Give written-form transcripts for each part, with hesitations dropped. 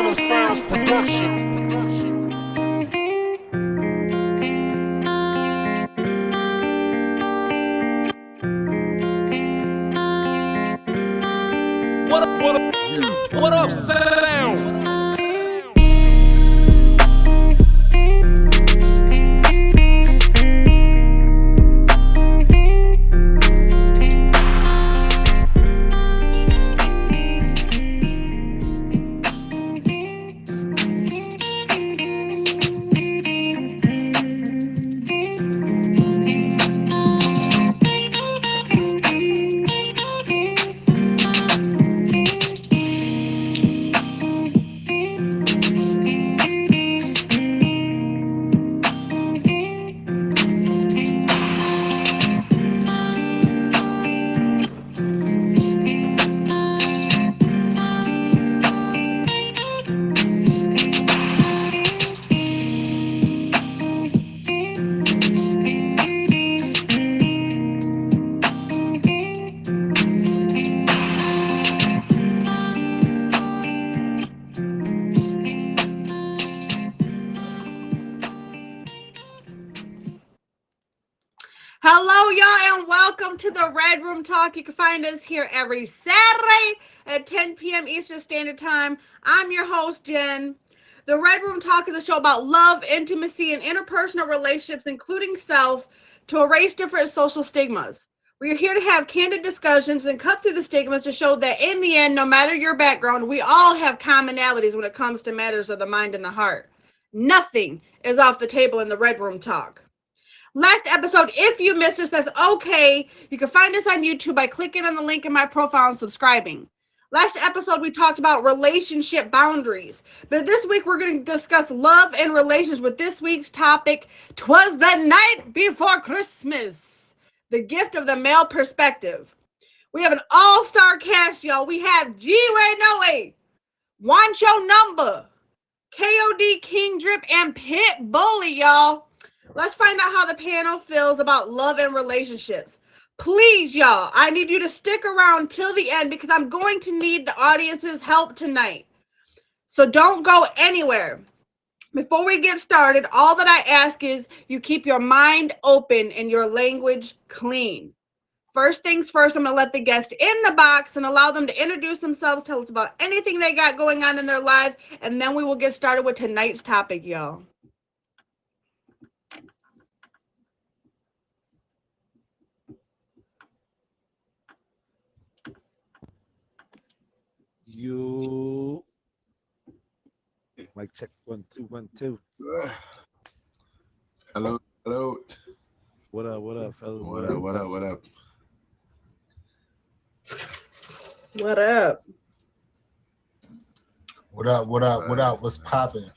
Phantom Sounds Production. What up, sound? Hello, y'all, and welcome to the Red Room Talk. You can find us here every Saturday at 10 p.m. Eastern Standard Time. I'm your host, Jen. The Red Room Talk is a show about love, intimacy, and interpersonal relationships, including self, to erase different social stigmas. We are here to have candid discussions and cut through the stigmas to show that in the end, no matter your background, we all have commonalities when it comes to matters of the mind and the heart. Nothing is off the table in the Red Room Talk. Last episode, if you missed us, that's okay. You can find us on YouTube by clicking on the link in my profile and subscribing. Last episode, we talked about relationship boundaries. But this week, we're going to discuss love and relations with this week's topic, Twas the Night Before Christmas, the gift of the male perspective. We have an all-star cast, y'all. We have G-Ray Noe, Wancho Number, KOD King Drip, and Pit Bully, y'all. Let's find out how the panel feels about love and relationships. Please, y'all, I need you to stick around till the end because I'm going to need the audience's help tonight. So don't go anywhere. Before we get started, all that I ask is you keep your mind open and your language clean. First things first, I'm going to let the guest in the box and allow them to introduce themselves, tell us about anything they got going on in their life, and then we will get started with tonight's topic, y'all. You mic check 1 2 1 2. Hello. What up, fellas? What up? What up? What up? What's popping?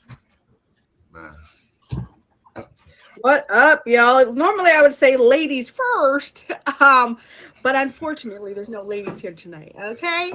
Man. What up, y'all? Normally I would say ladies first, but unfortunately there's no ladies here tonight, okay?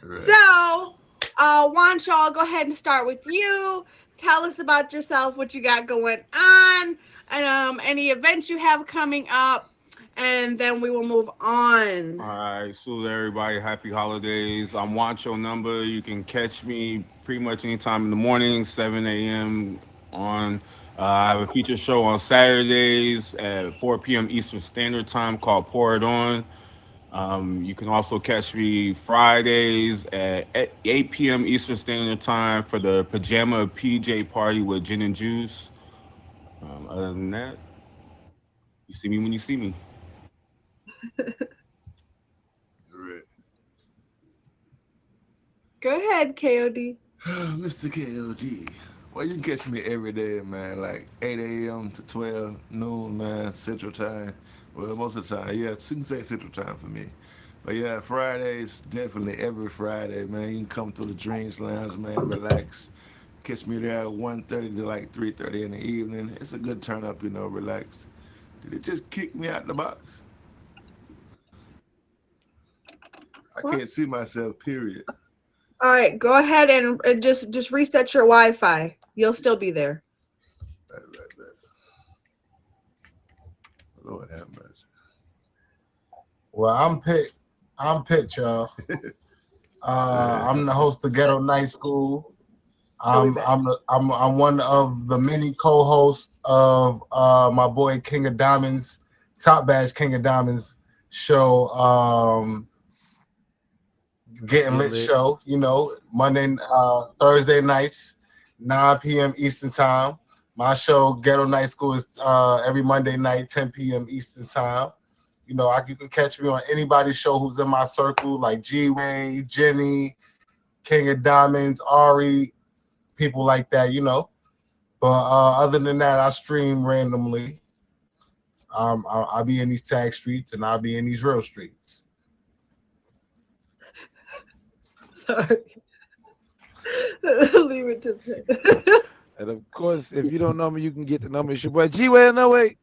Right. So, Wancho, I'll go ahead and start with you. Tell us about yourself, what you got going on, and any events you have coming up, and then we will move on. All right, salute everybody. Happy holidays. I'm Wancho Number. You can catch me pretty much anytime in the morning, 7 a.m. on. I have a feature show on Saturdays at 4 p.m. Eastern Standard Time called Pour It On. You can also catch me Fridays at 8 p.m. Eastern Standard Time for the Pajama PJ Party with Gin and Juice. Other than that, you see me when you see me. Go ahead, KOD. Mr. KOD. Well, you can catch me every day, man, like 8 a.m. to 12 noon, man, Central Time. Well, most of the time, yeah, you can say Central Time for me. But yeah, Fridays, definitely every Friday, man. You can come through the Dreams Lounge, man, relax. Catch me there at 1:30 to like 3:30 in the evening. It's a good turn up, relax. Did it just kick me out the box? I can't see myself, period. All right, go ahead and just reset your Wi-Fi. You'll still be there. Right. Lord have mercy. Well, I'm Pitt, y'all. I'm the host of Ghetto Night School. I'm one of the many co-hosts of my boy King of Diamonds, Top Badge King of Diamonds show, Getting Lit show. You know, Thursday nights, 9 p.m. Eastern time. My show Ghetto Night School is every Monday night, 10 p.m. Eastern time. You know, you can catch me on anybody's show who's in my circle, like G-Way, Jenny, King of Diamonds, Ari, people like that, you know. But other than that, I stream randomly. I'll be in these tag streets and I'll be in these real streets. Sorry. Leave it to me. And of course, if you don't know me, you can get to know me. It's your boy G-Way. No way.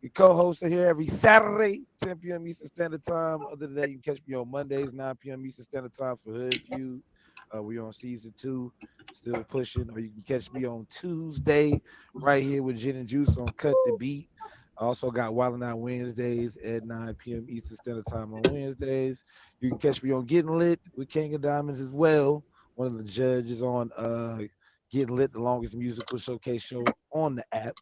Your co-host are here every Saturday, 10 p.m. Eastern Standard Time. Other than that, you can catch me on Mondays, 9 p.m. Eastern Standard Time for Hood Feud. We're on season 2, still pushing. Or you can catch me on Tuesday, right here with Gin and Juice on Cut the Beat. I also got Wild 'N Out Wednesdays at 9 p.m. Eastern Standard Time on Wednesdays. You can catch me on Getting Lit with King of Diamonds as well. One of the judges on Getting Lit, the longest musical showcase show on the app.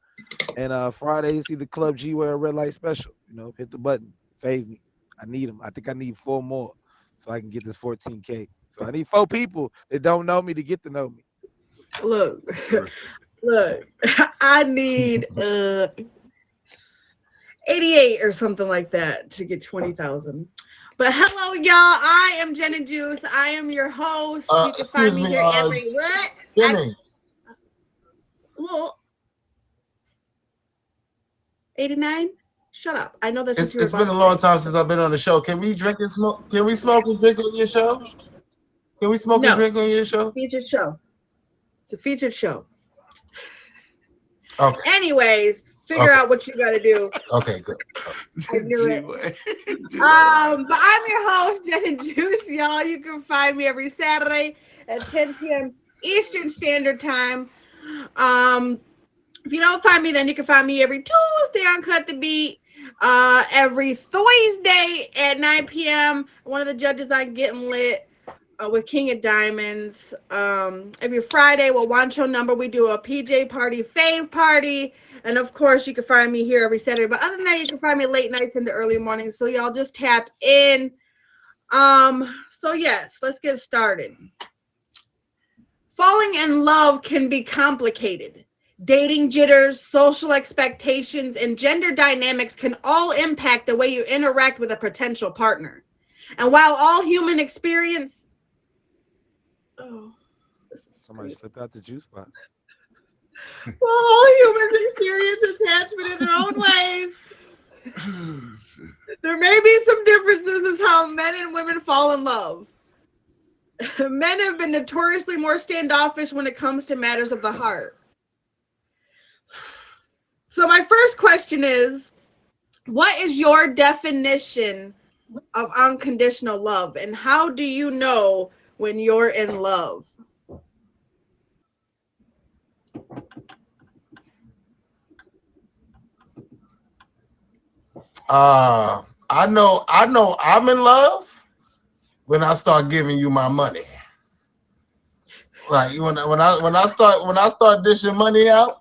And Fridays, either Club G or Red Light Special. You know, hit the button, fave me. I need them. I think I need 4 more so I can get this 14K. So I need 4 people that don't know me to get to know me. Look, I need 88 or something like that to get 20,000. But hello, y'all. I am Jen and Juice. I am your host. You can find me here every what? Jenny. Well, 89? Shut up. I know that's It's been a long time since I've been on the show. Can we drink and smoke? Can we smoke and drink on your show? Can we smoke and drink on your show? Featured show. It's a featured show. Okay. Anyways, figure out what you got to do. Okay, good. I knew it. But I'm your host, Jen and Juice, y'all. You can find me every Saturday at 10 p.m. Eastern Standard Time. If you don't find me, then you can find me every Tuesday on Cut the Beat, every Thursday at 9 p.m. One of the judges on Getting Lit with King of Diamonds. Every Friday, we'll want your number. We do a PJ party, fave party. And of course, you can find me here every Saturday. But other than that, you can find me late nights into early mornings. So y'all just tap in. So yes, let's get started. Falling in love can be complicated. Dating jitters, social expectations, and gender dynamics can all impact the way you interact with a potential partner. And while all human experience... Oh, this is Somebody slipped out the juice box. While all humans experience attachment in their own ways, there may be some differences in how men and women fall in love. Men have been notoriously more standoffish when it comes to matters of the heart. So my first question is, what is your definition of unconditional love, and how do you know when you're in love? I know I'm in love when I start giving you my money. Like when I start dishing money out.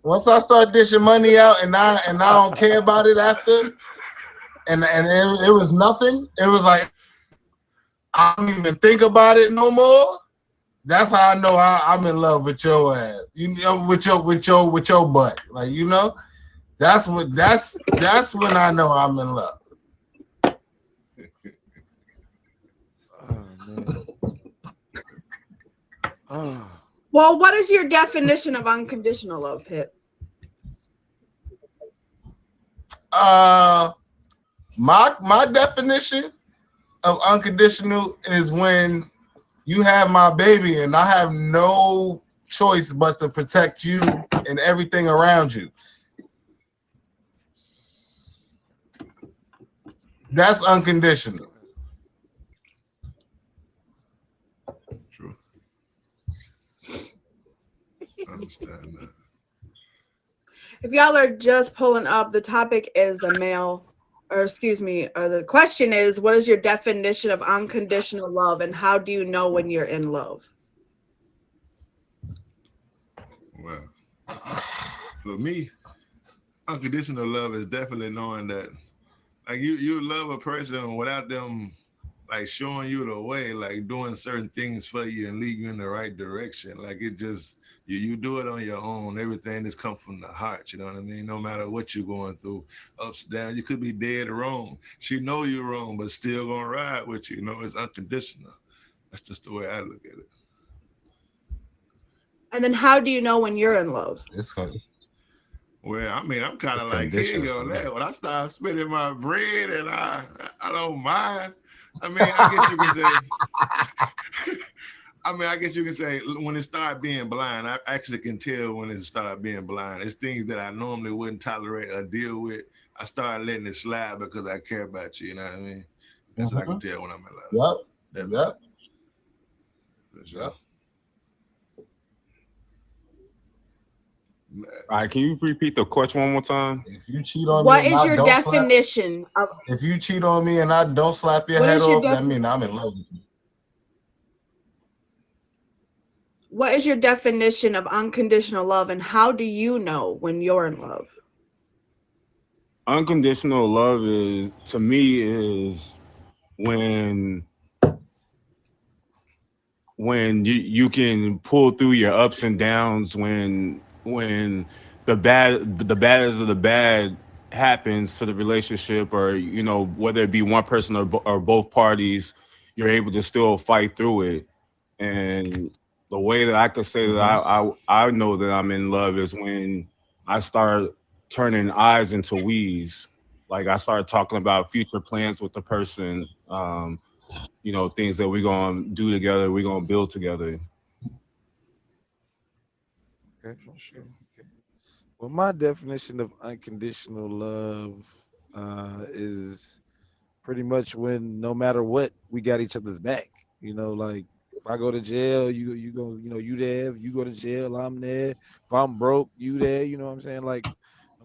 Once I start dishing money out and I don't care about it after, and it was nothing. It was like I don't even think about it no more. That's how I know I'm in love with your ass. You know, with your butt. Like, you know, that's when I know I'm in love. Oh man. Oh. Well, what is your definition of unconditional love, Pitt? My definition of unconditional is when you have my baby and I have no choice but to protect you and everything around you. That's unconditional. True. I understand that. If y'all are just pulling up, the topic is the question is, what is your definition of unconditional love, and how do you know when you're in love? Well, for me, unconditional love is definitely knowing that, like, you love a person without them like showing you the way, like doing certain things for you and lead you in the right direction. Like it just you do it on your own. Everything just comes from the heart. You know what I mean? No matter what you're going through, ups, downs, you could be dead or wrong. She know you're wrong, but still gonna ride with you. You know, it's unconditional. That's just the way I look at it. And then how do you know when you're in love? Well, I mean, I'm kind It's of like King conditions for on me. that. When I start spending my bread and I don't mind. I mean, I guess you can say. I mean, I guess you can say when it start being blind, I actually can tell when it start being blind. It's things that I normally wouldn't tolerate or deal with. I start letting it slide because I care about you. You know what I mean? That's what I can tell when I'm in love. Yep. Definitely. Yep. For sure. Yep. All right, can you repeat the question one more time? If you cheat on me What and is I your don't slap, definition of if you cheat on me and I don't slap your what head is your off, that means I'm in love with you. what is your definition of unconditional love, and how do you know when you're in love? Unconditional love is, to me, is when you can pull through your ups and downs, when the baddest of the bad happens to the relationship, or whether it be one person or both parties, you're able to still fight through it. And the way that I could say that I know that I'm in love is when I start turning I's into we's. Like I start talking about future plans with the person, things that we're gonna do together, we're gonna build together. Okay, for sure. Okay. Well, my definition of unconditional love is pretty much when no matter what, we got each other's back. Like if I go to jail, you go, you there. If you go to jail, I'm there. If I'm broke, you there. You know what I'm saying? Like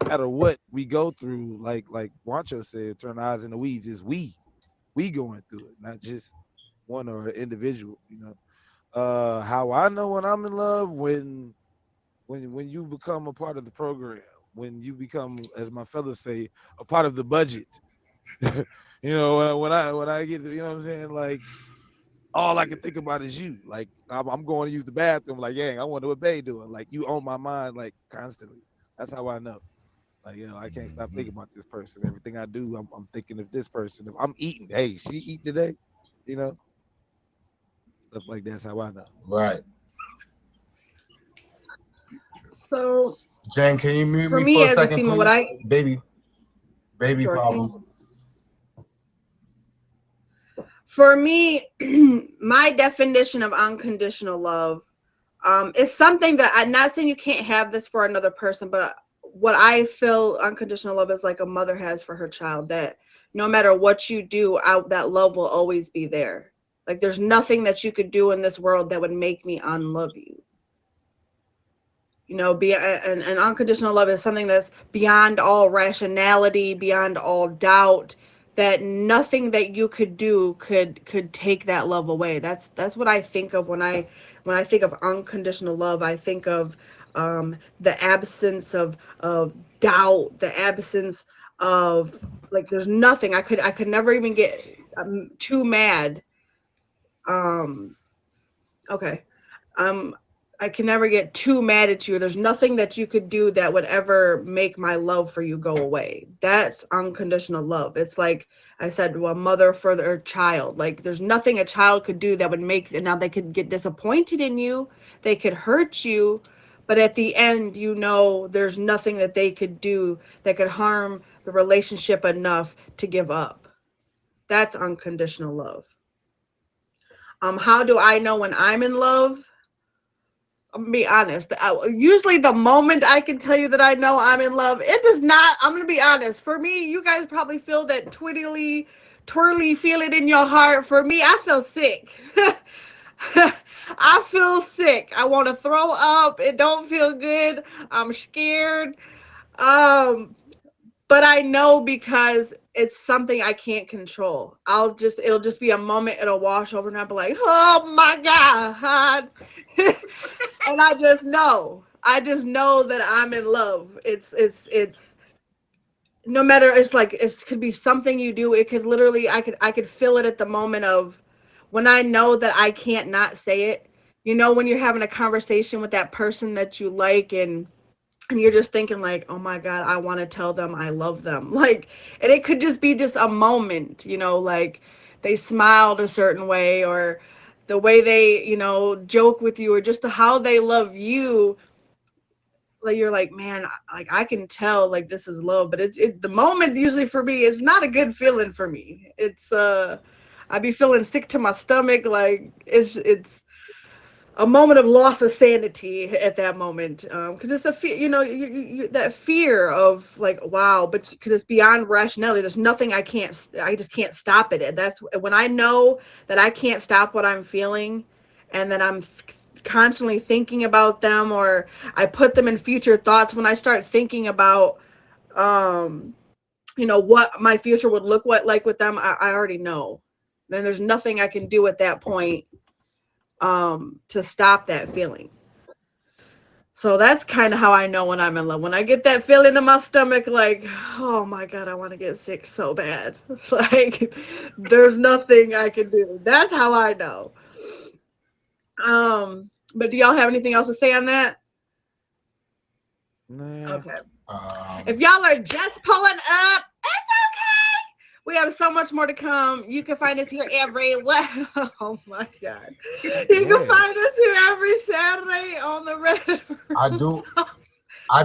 no matter what we go through, like Wancho said, turn eyes in the weeds is we going through it, not just one or an individual. How I know when I'm in love, when you become a part of the program, when you become, as my fellas say, a part of the budget. When I get, what I'm saying, like all I can think about is you. Like I'm going to use the bathroom. Like, yeah, I wonder what Bay doing. Like you on my mind, like constantly. That's how I know. Like, I can't stop thinking about this person. Everything I do, I'm thinking of this person. If I'm eating, hey, she eat today, you know, stuff like that's how I know. Right. So Jen, can you mute for me me for a as a second, female, what please? I Baby sure problem. can. For me, my definition of unconditional love is something that I'm not saying you can't have this for another person, but what I feel unconditional love is like a mother has for her child, that no matter what you do, that love will always be there. Like there's nothing that you could do in this world that would make me unlove you. And unconditional love is something that's beyond all rationality, beyond all doubt, that nothing that you could do could take that love away. That's what I think of when I think of unconditional love. I think of the absence of doubt, the absence of, like, there's nothing I could never even get too mad. um okay. um I can never get too mad at you. There's nothing that you could do that would ever make my love for you go away. That's unconditional love. It's like I said, a mother for their child. Like there's nothing a child could do that would make, and now they could get disappointed in you, they could hurt you, but at the end, there's nothing that they could do that could harm the relationship enough to give up. That's unconditional love. How do I know when I'm in love? I'm gonna be honest. Usually, the moment I can tell you that I know I'm in love, it does not. I'm gonna be honest. For me, you guys probably feel that twirly, feel it in your heart. For me, I feel sick. I feel sick. I want to throw up. It don't feel good. I'm scared. Um, but I know because it's something I can't control. It'll just be a moment. It'll wash over, and I'll be like, oh my God. And I just know. I just know that I'm in love. It's no matter, it's like it could be something you do. It could literally, I could feel it at the moment of when I know that I can't not say it. You know, when you're having a conversation with that person that you like, and you're just thinking like, oh my God, I want to tell them I love them. Like, and it could just be just a moment, you know, like they smiled a certain way, or the way they, you know, joke with you, or just how they love you. Like, you're like, man, like I can tell like this is love. But the moment usually for me is not a good feeling for me. It's I'd be feeling sick to my stomach. Like it's a moment of loss of sanity at that moment, because it's a fear, you know, that fear of like, wow, but because it's beyond rationality. There's nothing I just can't stop it. That's when I know that I can't stop what I'm feeling, and that I'm constantly thinking about them, or I put them in future thoughts. When I start thinking about you know, what my future would look like with them, I already know. Then there's nothing I can do at that point to stop that feeling. So that's kind of how I know when I'm in love. When I get that feeling in my stomach, like, oh my God, I want to get sick so bad. Like, there's nothing I can do. That's how I know. But do y'all have anything else to say on that? Nah. Okay. If y'all are just pulling up, it's okay. We have so much more to come. You can find us here every oh my God. You can find us here every Saturday on the Red. I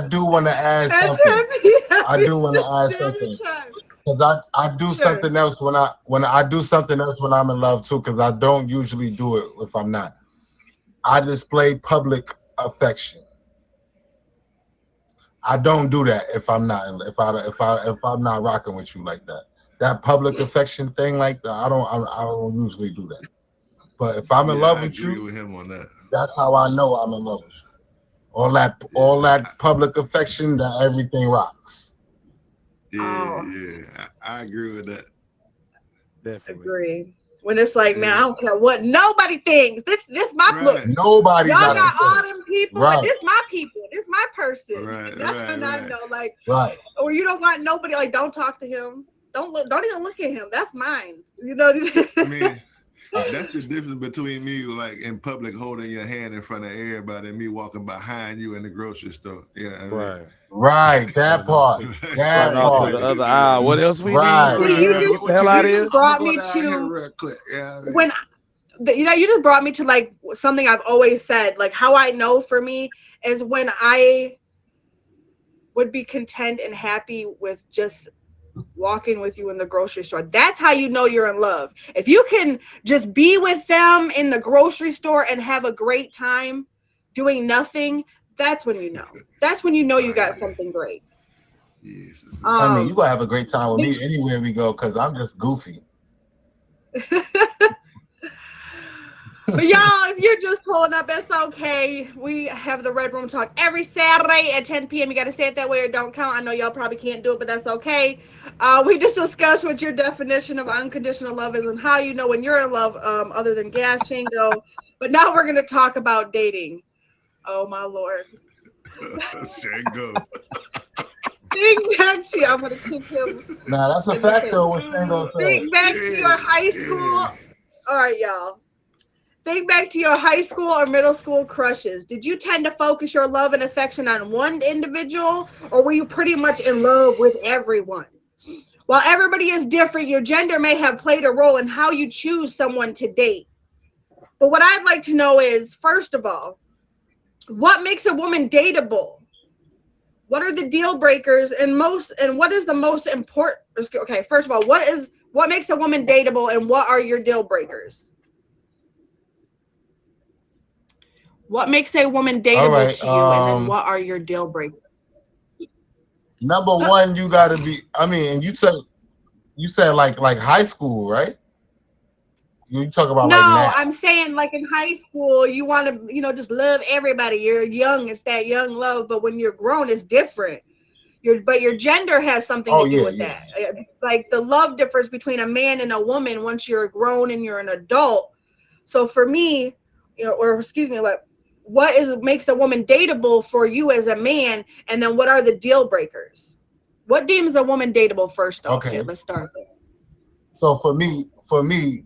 do want to add At something. 10 p.m. I do want to add Eastern something. Standard Time. Because I do Sure. something else when I do something else when I'm in love too, because I don't usually do it if I'm not. I display public affection. I don't do that if I'm not if I'm not rocking with you like that. That public affection thing like that, I don't usually do that. But if I'm in love I with agree you, with him on that. that's how I know I'm in love with you. All that public affection, that everything rocks. I agree with that. Definitely. Agree. When it's like, man, I don't care what nobody thinks. This my look. Right. Nobody Y'all got to got say all it. them people, Right. and this my people. This my person. Right, That's right, when I right. know, like, Right. or you don't want nobody, like, don't talk to him. Don't even look at him. That's mine. You know. I mean, that's the difference between me, like in public, holding your hand in front of everybody, and me walking behind you in the grocery store. Yeah, I mean, Right. Right. That part. Running That off to part. the other aisle. What else we need, Right. See, you son? Get just the hell out of you here. just brought I'm me gonna go down here to real quick. Yeah, I mean, when you know, you just brought me to like something I've always said. Like, how I know for me is when I would be content and happy with just walking with you in the grocery store. That's how you know you're in love. If you can just be with them in the grocery store and have a great time doing nothing, that's when you know. That's when you know you got something great. yes. I mean, you Um, gonna have a great time with me anywhere we go because I'm just goofy. But y'all, if you're just pulling up, it's okay. We have the Red Room Talk every Saturday at 10 p.m. You got to say it that way or don't count. I know y'all probably can't do it, but that's okay. We just discussed what your definition of unconditional love is and how you know when you're in love, other than gas, Shingo. But now we're going to talk about dating. Oh, my Lord. Shango. Think back to you. I'm going to kick him. Now that's a in the fact face. though. What Shango said. Think back to your high school. All right, y'all. Think back to your high school or middle school crushes. Did you tend to focus your love and affection on one individual, or were you pretty much in love with everyone? While everybody is different, your gender may have played a role in how you choose someone to date. But what I'd like to know is, first of all, what makes a woman dateable? What are the deal breakers and what is the most important? Okay, first of all, what makes a woman dateable and what are your deal breakers? What makes a woman dateable Right, to you, and then what are your deal breakers? Number one, you gotta be. I mean, and you said like high school, right? You talk about like No, now. I'm saying like in high school, you want to, just love everybody. You're young, it's that young love, but when you're grown, it's different. But your gender has something to do with that. Like the love difference between a man and a woman once you're grown and you're an adult. So for me, or excuse me, like makes a woman dateable for you as a man, and then what are the deal breakers? What deems a woman dateable first off? Okay. Here, let's start there. So for me,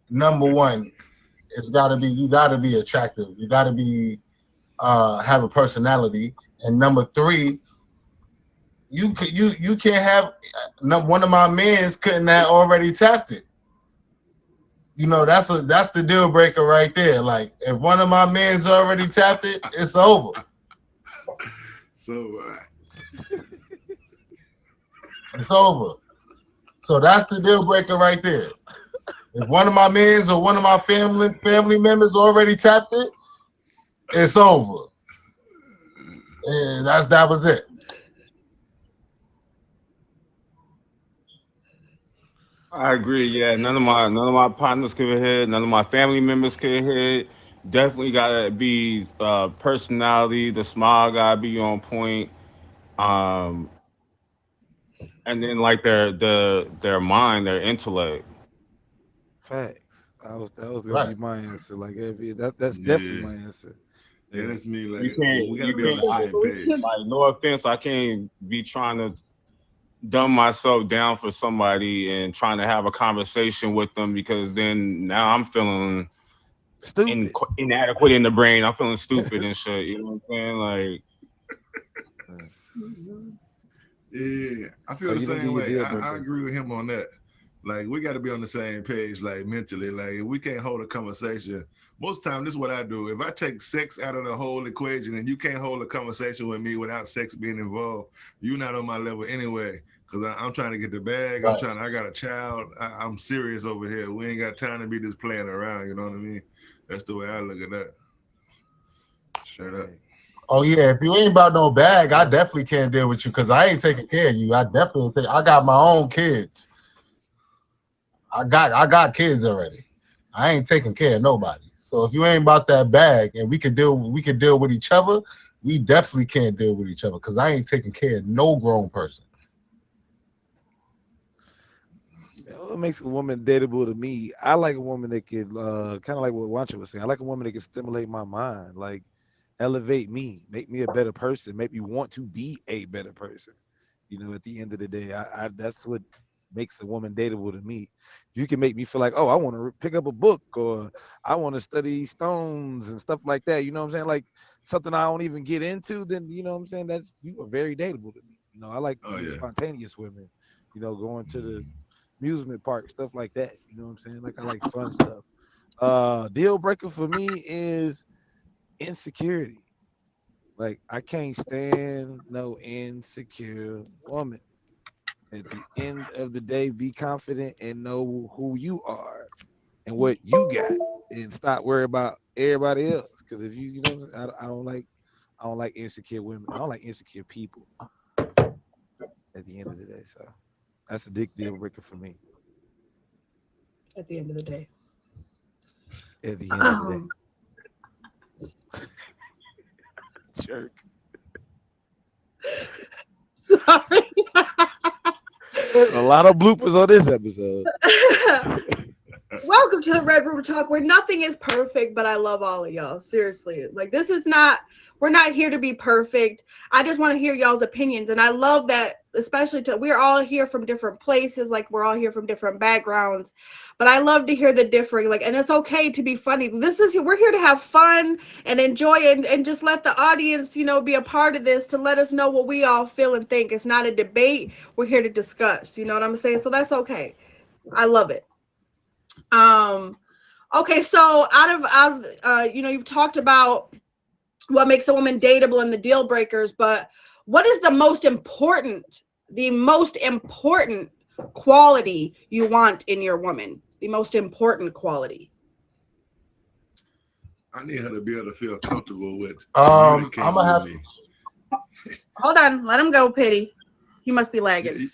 number one, you gotta be attractive. You gotta be have a personality. And number three, you can't have one of my men's couldn't have already tapped it. You know, that's the deal breaker right there. Like if one of my men's already tapped it, it's over. So It's over. So that's the deal breaker right there. If one of my men's or one of my family members already tapped it, it's over. And that was it. I agree. Yeah, none of my partners could hit. None of my family members could hit. Definitely gotta be personality. The smile gotta be on point. Um, and then like their mind, their intellect. Facts. That was gonna Right. be my answer. Like that's definitely yeah, my answer. yeah, that's me. You Like can't we gotta you be on the can't same page. like no offense, I can't be trying to dumb myself down for somebody and trying to have a conversation with them because then now I'm feeling Stupid. inadequate in the brain. I'm feeling stupid and shit. You know what I'm saying? Like, Yeah, I feel Oh, the you didn't same get your way. deal I breaker. agree with him on that. Like we got to be on the same page, like mentally. Like if we can't hold a conversation, most time this is what I do. If I take sex out of the whole equation and you can't hold a conversation with me without sex being involved, you're not on my level anyway. Cause I'm trying to get the bag. Right. I got a child. I'm serious over here. We ain't got time to be just playing around. You know what I mean? That's the way I look at that. Straight up. Oh yeah, if you ain't about no bag, I definitely can't deal with you because I ain't taking care of you. I got my own kids. I got kids already. I ain't taking care of nobody. So if you ain't about that bag and we could deal with each other, we definitely can't deal with each other because I ain't taking care of no grown person. What makes a woman dateable to me? I like a woman that could kind of like what Wancho was saying. I like a woman that can stimulate my mind, like elevate me, make me a better person, make me want to be a better person. You know, at the end of the day, I that's what makes a woman dateable to me. You can make me feel like, oh, I want to pick up a book or I want to study stones and stuff like that. You know what I'm saying? Like something I don't even get into, then you know what I'm saying? That's you are very dateable to me. You know, I like Oh yeah. spontaneous women. You know, going to the amusement park, stuff like that. You know what I'm saying? Like I like fun stuff. Deal breaker for me is insecurity. Like I can't stand no insecure woman. At the end of the day, be confident and know who you are and what you got, and stop worrying about everybody else. Because if you know, I don't like insecure women. I don't like insecure people. At the end of the day, so that's a big deal breaker for me. At the end of the day. At the end of the day, jerk. Sorry. A lot of bloopers on this episode. Welcome to the Red Room Talk, where nothing is perfect, but I love all of y'all. Seriously. Like, this is not, we're not here to be perfect. I just want to hear y'all's opinions. And I love that, especially we're all here from different places. Like, we're all here from different backgrounds. But I love to hear the differing, like, and it's okay to be funny. We're here to have fun and enjoy it, and just let the audience, you know, be a part of this to let us know what we all feel and think. It's not a debate. We're here to discuss. You know what I'm saying? So that's okay. I love it. Okay, so out of you know, you've talked about what makes a woman dateable and the deal breakers, but what is the most important quality you want in your woman? The most important quality. I need her to be able to feel comfortable with I'm communicating gonna have with me. Hold on, let him go, Pity. He must be lagging.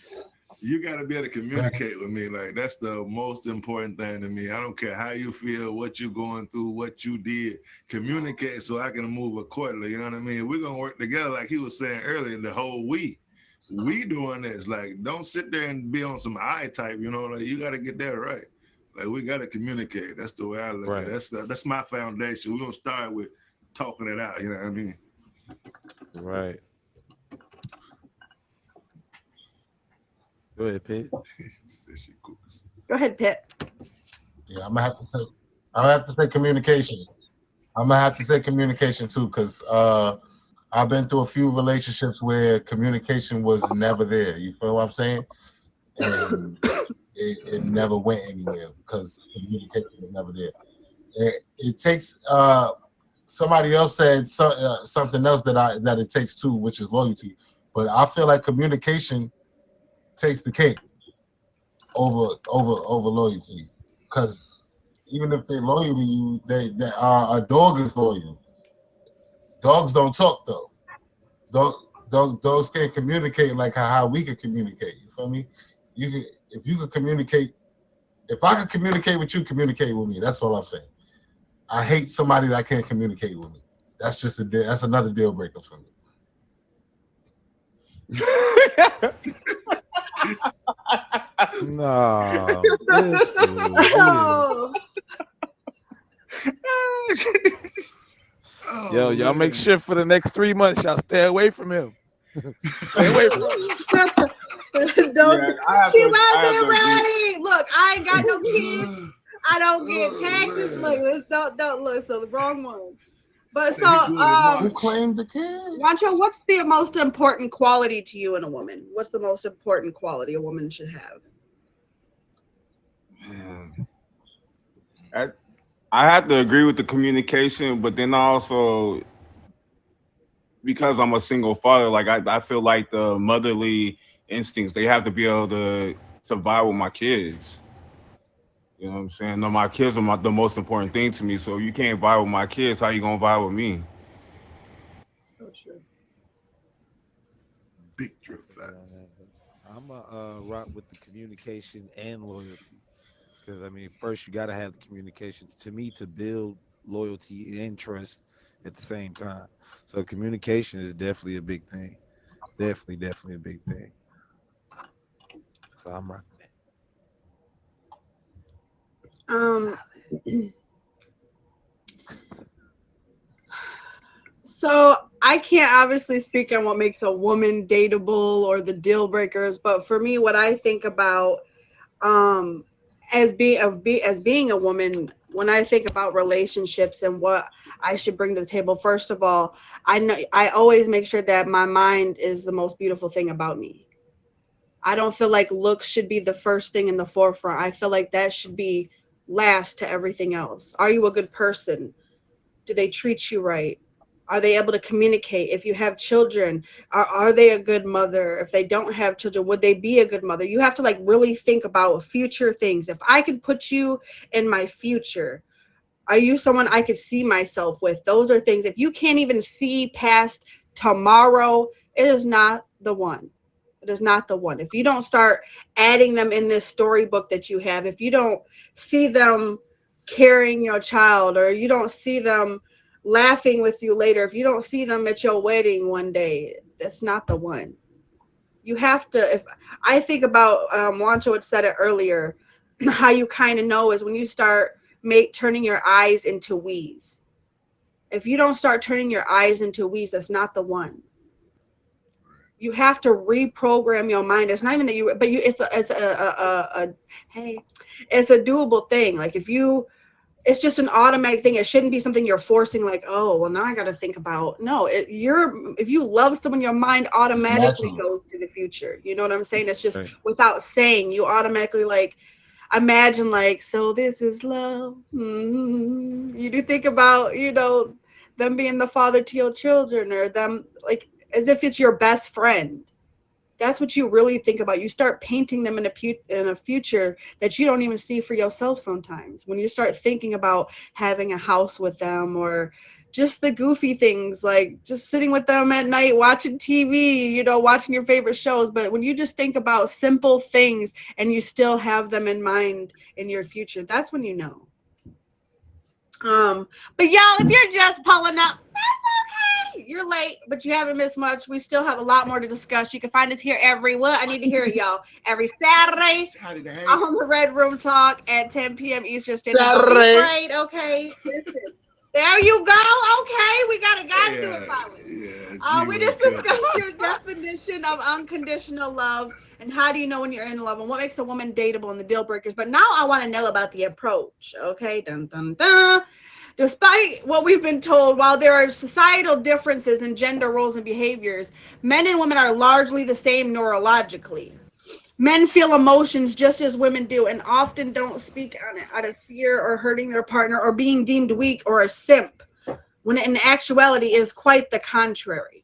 You got to be able to communicate with me. Like that's the most important thing to me. I don't care how you feel, what you're going through, what you did. Communicate so I can move accordingly. You know what I mean? We're gonna work together, like he was saying earlier. The whole we doing this. Like don't sit there and be on some I type. You know, like you got to get that right. Like we got to communicate. That's the way I look at it. That's my foundation. We're gonna start with talking it out. You know what I mean? Right. Go ahead, Pete. Go ahead, Pitt. Yeah, I'm gonna have to say communication. I'm gonna have to say communication too, because I've been through a few relationships where communication was never there. You feel what I'm saying? And it never went anywhere because communication was never there. It takes somebody else said something else that it takes too, which is loyalty. But I feel like communication takes the cake over loyalty, because even if they're loyal to you, a dog is loyal. Dogs don't talk though. Dogs can't communicate like how we can communicate. You feel me? If you could communicate, if I could communicate with you, communicate with me. That's all I'm saying. I hate somebody that can't communicate with me. That's just that's another deal breaker for me. No, this fool, Yo, y'all make sure for the next 3 months y'all stay away from him. Stay away from him. Don't I keep out there, Ronnie. Look, I ain't got no kids. I don't get Oh, taxes. man. Look, let's don't look. So the wrong one. But So he good at March. Who claimed the kid? Wancho, what's the most important quality to you in a woman? What's the most important quality a woman should have? Man. I have to agree with the communication, but then also because I'm a single father, like I feel like the motherly instincts, they have to be able to vibe with my kids. You know what I'm saying? No, my kids are the most important thing to me. So if you can't vibe with my kids, how you gonna vibe with me? So true. Big drip facts. I'm a rock with the communication and loyalty, because I mean, first you got to have the communication to me to build loyalty and trust at the same time. So communication is definitely a big thing. Definitely a big thing. So I'm rocking that. So I can't obviously speak on what makes a woman dateable or the deal breakers, but for me, what I think about as being a woman, when I think about relationships and what I should bring to the table, first of all, I always make sure that my mind is the most beautiful thing about me. I don't feel like looks should be the first thing in the forefront. I feel like that should be last to everything else. Are you a good person? Do they treat you right? Are they able to communicate? If you have children, are they a good mother? If they don't have children, would they be a good mother? You have to like really think about future things. If I can put you in my future, are you someone I could see myself with? Those are things. If you can't even see past tomorrow, it is not the one. It is not the one. If you don't start adding them in this storybook that you have, if you don't see them carrying your child, or you don't see them laughing with you later, if you don't see them at your wedding one day, that's not the one. You have to, if I think about Wancho had said it earlier, how you kind of know is when you start turning your eyes into we's. If you don't start turning your eyes into we's, that's not the one. You have to reprogram your mind. It's not even that it's a doable thing. Like it's just an automatic thing. It shouldn't be something you're forcing. Like, oh, well, now I got to think about. No, if you love someone, your mind automatically goes to the future. You know what I'm saying? It's just without saying, you automatically like imagine like, so this is love. Mm-hmm. You do think about, them being the father to your children, or them like as if it's your best friend. That's what you really think about. You start painting them in a future that you don't even see for yourself sometimes. When you start thinking about having a house with them, or just the goofy things like just sitting with them at night watching TV, watching your favorite shows. But when you just think about simple things and you still have them in mind in your future, that's when you know. But y'all, if you're just pulling up, that's okay. You're late, but you haven't missed much. We still have a lot more to discuss. You can find us here I need to hear it, y'all. Every Saturday on the Red Room Talk at 10 p.m. Eastern Standard Time. Right, okay? Listen, There you go. Okay, we gotta do it, Yeah, Polly. yeah. We G-Way just killed discussed it. your definition of unconditional love and how do you know when you're in love and what makes a woman dateable and the deal breakers. But now I want to know about the approach. Okay, dun dun dun. Despite what we've been told, while there are societal differences in gender roles and behaviors, men and women are largely the same neurologically. Men feel emotions just as women do and often don't speak on it out of fear or hurting their partner or being deemed weak or a simp, when in actuality is quite the contrary.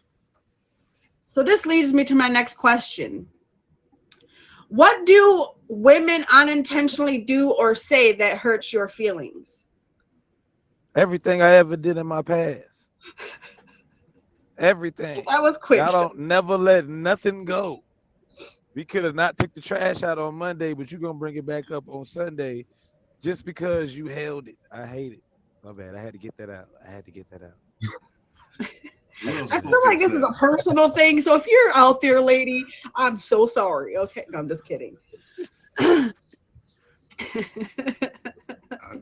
So this leads me to my next question. What do women unintentionally do or say that hurts your feelings? Everything I ever did in my past. Everything. That was quick. Y'all don't never let nothing go. We could have not took the trash out on Monday, but you're gonna bring it back up on Sunday just because you held it. I hate it. My bad. I had to get that out. I had to get that out. Will I feel spoke like this is a himself. personal thing. So if you're out there, lady, I'm so sorry. Okay, no, I'm just kidding. I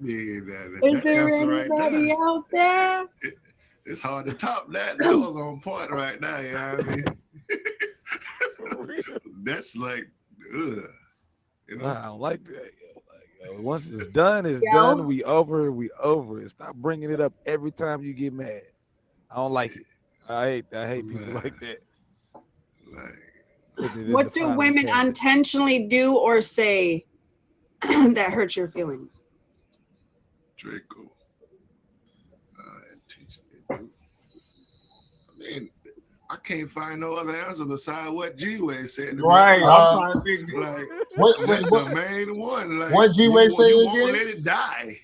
mean, Is that there answer right anybody there, out there? it's hard to top that. That was on point right now. You know what I mean? For real. That's like, ugh. You know? I don't like that. Once it's done, it's Yo. done. We over. We over it. Stop bringing it up every time you get mad. I don't like it. I hate people Man. like that. Like, Putting it in the What do filing women cabinet. unintentionally do or say that hurts your feelings? Draco. And teaching it. I mean, I can't find no other answer besides what G-Way said. To me. Right. I'm Uh, trying to think. Like, What that's the main one. Like, what G-Way you say won't again? let it die.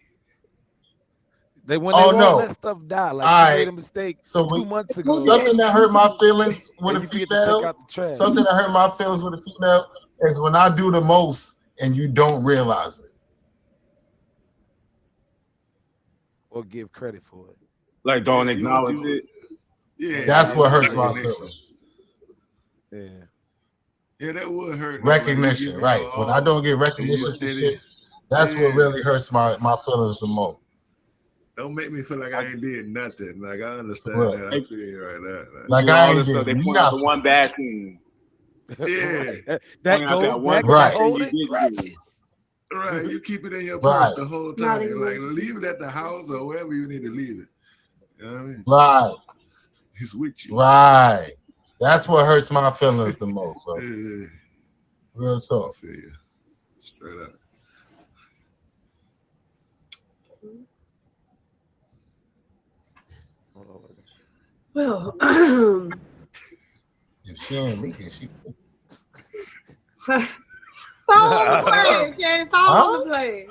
When Oh, they won't no. let stuff die. Like All you made right. a mistake So 2 we months ago. something that hurt my feelings with And a you forget to take female. out the trash. Something that hurt my feelings with a female is when I do the most and you don't realize it. Or give credit for it. Like, don't Yeah, acknowledge it. Yeah, That's Yeah, what yeah, hurts my yeah. feelings. Yeah. Yeah, that would hurt. Though. Like, you Recognition, give me right? When I don't get and you recognition for steady. shit, that's what Yeah. really hurts my feelings the most. Don't make me feel like I ain't did nothing. Like, I understand Right. that. I feel you right now. Like Do I all ain't this stuff. did They point out the nothing. one bad thing. Yeah. That Point out goes that one back to Right. bad thing you holding didn't grudges. do. Right, you keep it in your Right. purse the whole Not time. even. Like, leave it at the house or wherever you need to leave it. You know what I mean? Right. He's with you. Right. That's what hurts my feelings the most, bro. Yeah, Real I talk. feel you. Straight up. Well, If she ain't leaking, she. follow the play, okay? Follow Huh? the play.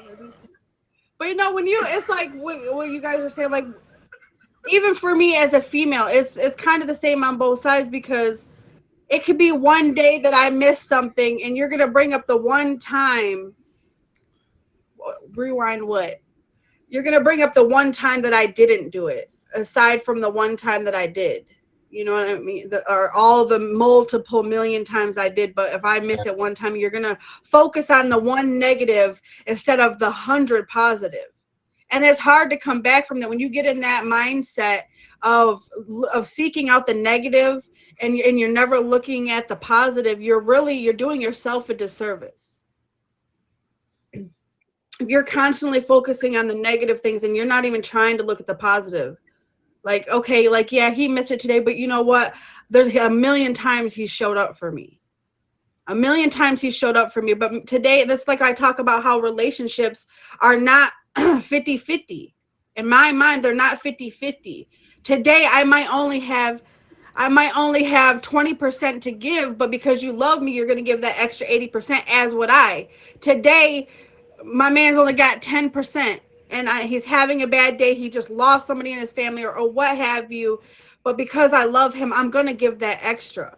But you know, when you, it's like what you guys were saying, like even for me as a female, it's kind of the same on both sides because it could be one day that I missed something, and you're gonna bring up the one time. Rewind what? You're gonna bring up the one time that I didn't do it, aside from the one time that I did. You know what I mean? Or all the multiple million times I did. But if I miss it one time, you're gonna focus on the one negative instead of the 100 positive. And it's hard to come back from that when you get in that mindset of seeking out the negative and you're never looking at the positive. You're doing yourself a disservice. If you're constantly focusing on the negative things and you're not even trying to look at the positive, like, okay, like, yeah, he missed it today, but you know what? There's a million times he showed up for me. A million times he showed up for me. But today, that's like I talk about how relationships are not 50-50. In my mind, they're not 50-50. Today, I might only have 20% to give, but because you love me, you're going to give that extra 80%, as would I. Today, my man's only got 10%, and he's having a bad day. He just lost somebody in his family or what have you. But because I love him, I'm going to give that extra.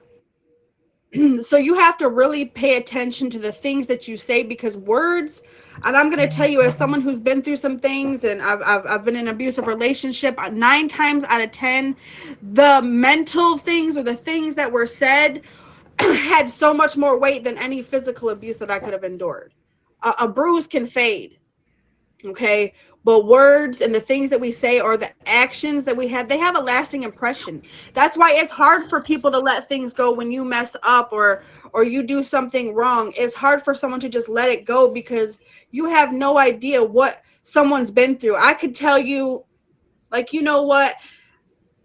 So you have to really pay attention to the things that you say, because words, and I'm going to tell you as someone who's been through some things, and I've been in an abusive relationship, 9 times out of 10, the mental things or the things that were said had so much more weight than any physical abuse that I could have endured. A bruise can fade. Okay, but words and the things that we say or the actions that we have, they have a lasting impression. That's why it's hard for people to let things go when you mess up or you do something wrong. It's hard for someone to just let it go because you have no idea what someone's been through. I could tell you, like, you know what,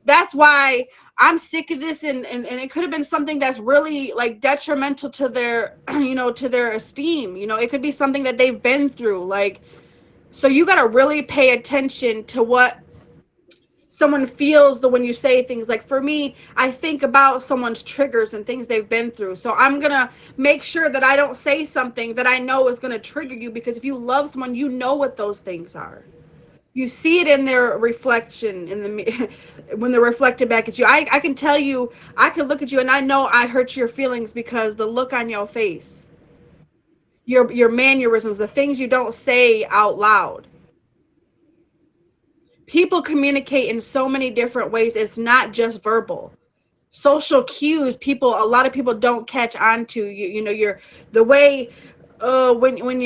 that's why I'm sick of this, and it could have been something that's really like detrimental to their to their esteem. It could be something that they've been through, like, so you got to really pay attention to what someone feels when you say things. Like, for me, I think about someone's triggers and things they've been through. So I'm going to make sure that I don't say something that I know is going to trigger you, because if you love someone, you know what those things are. You see it in their reflection in the when they're reflected back at you. I can tell you, I can look at you and I know I hurt your feelings because the look on your face, your mannerisms, the things you don't say out loud. People communicate in so many different ways. It's not just verbal. Social cues, a lot of people don't catch on to. Your the way when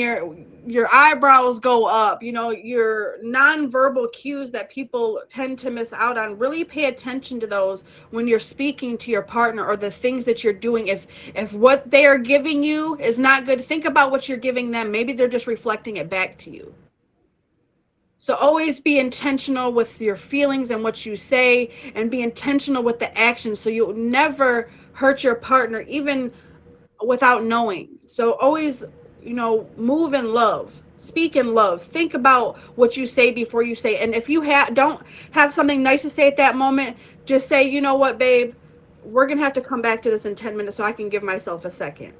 your eyebrows go up, your nonverbal cues that people tend to miss out on. Really pay attention to those when you're speaking to your partner, or the things that you're doing. If what they are giving you is not good, think about what you're giving them. Maybe they're just reflecting it back to you. So always be intentional with your feelings and what you say, and be intentional with the actions, so you'll never hurt your partner, even without knowing. So always, move in love, speak in love, think about what you say before you say. And if you don't have something nice to say at that moment, just say, you know what, babe, we're going to have to come back to this in 10 minutes so I can give myself a second.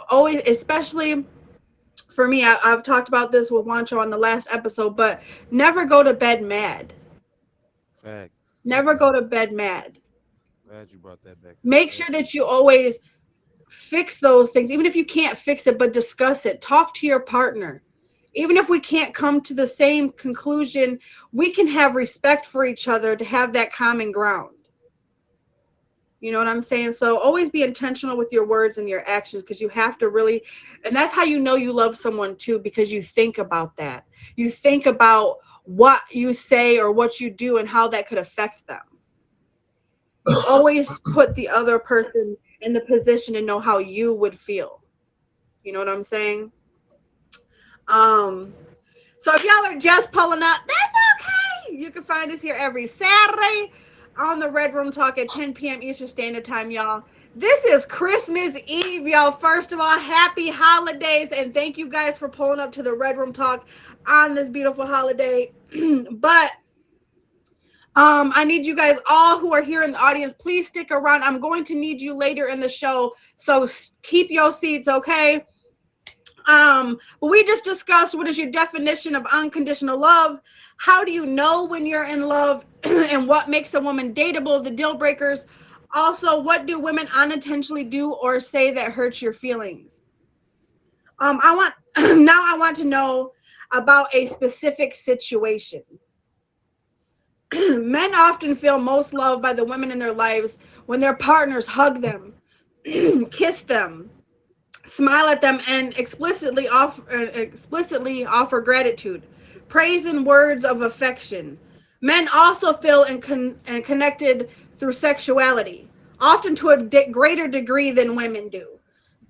Always, especially for me, I've talked about this with Wancho on the last episode, but never go to bed mad. Facts. Never go to bed mad. Glad you brought that back up. Make sure that you always fix those things, even if you can't fix it, but discuss it. Talk to your partner. Even if we can't come to the same conclusion, we can have respect for each other to have that common ground. You know what I'm saying? So always be intentional with your words and your actions, because you have to really, and that's how you know you love someone too, because you think about that. You think about what you say or what you do and how that could affect them. You always put the other person in the position to know how you would feel. You know what I'm saying? Um, so if y'all are just pulling up, that's okay. You can find us here every Saturday on the Red Room Talk at 10 p.m. Eastern Standard Time, y'all. This is Christmas Eve, y'all. First of all, happy holidays, and thank you guys for pulling up to the Red Room Talk on this beautiful holiday. But I need you guys all who are here in the audience, please stick around. I'm going to need you later in the show, so keep your seats, okay? We just discussed what is your definition of unconditional love. How do you know when you're in love? And what makes a woman dateable, the deal breakers. Also, what do women unintentionally do or say that hurts your feelings? I want now I want to know about a specific situation. Men often feel most loved by the women in their lives when their partners hug them, kiss them, smile at them, and explicitly offer gratitude, praise, and words of affection. Men also feel connected through sexuality, often to a greater degree than women do.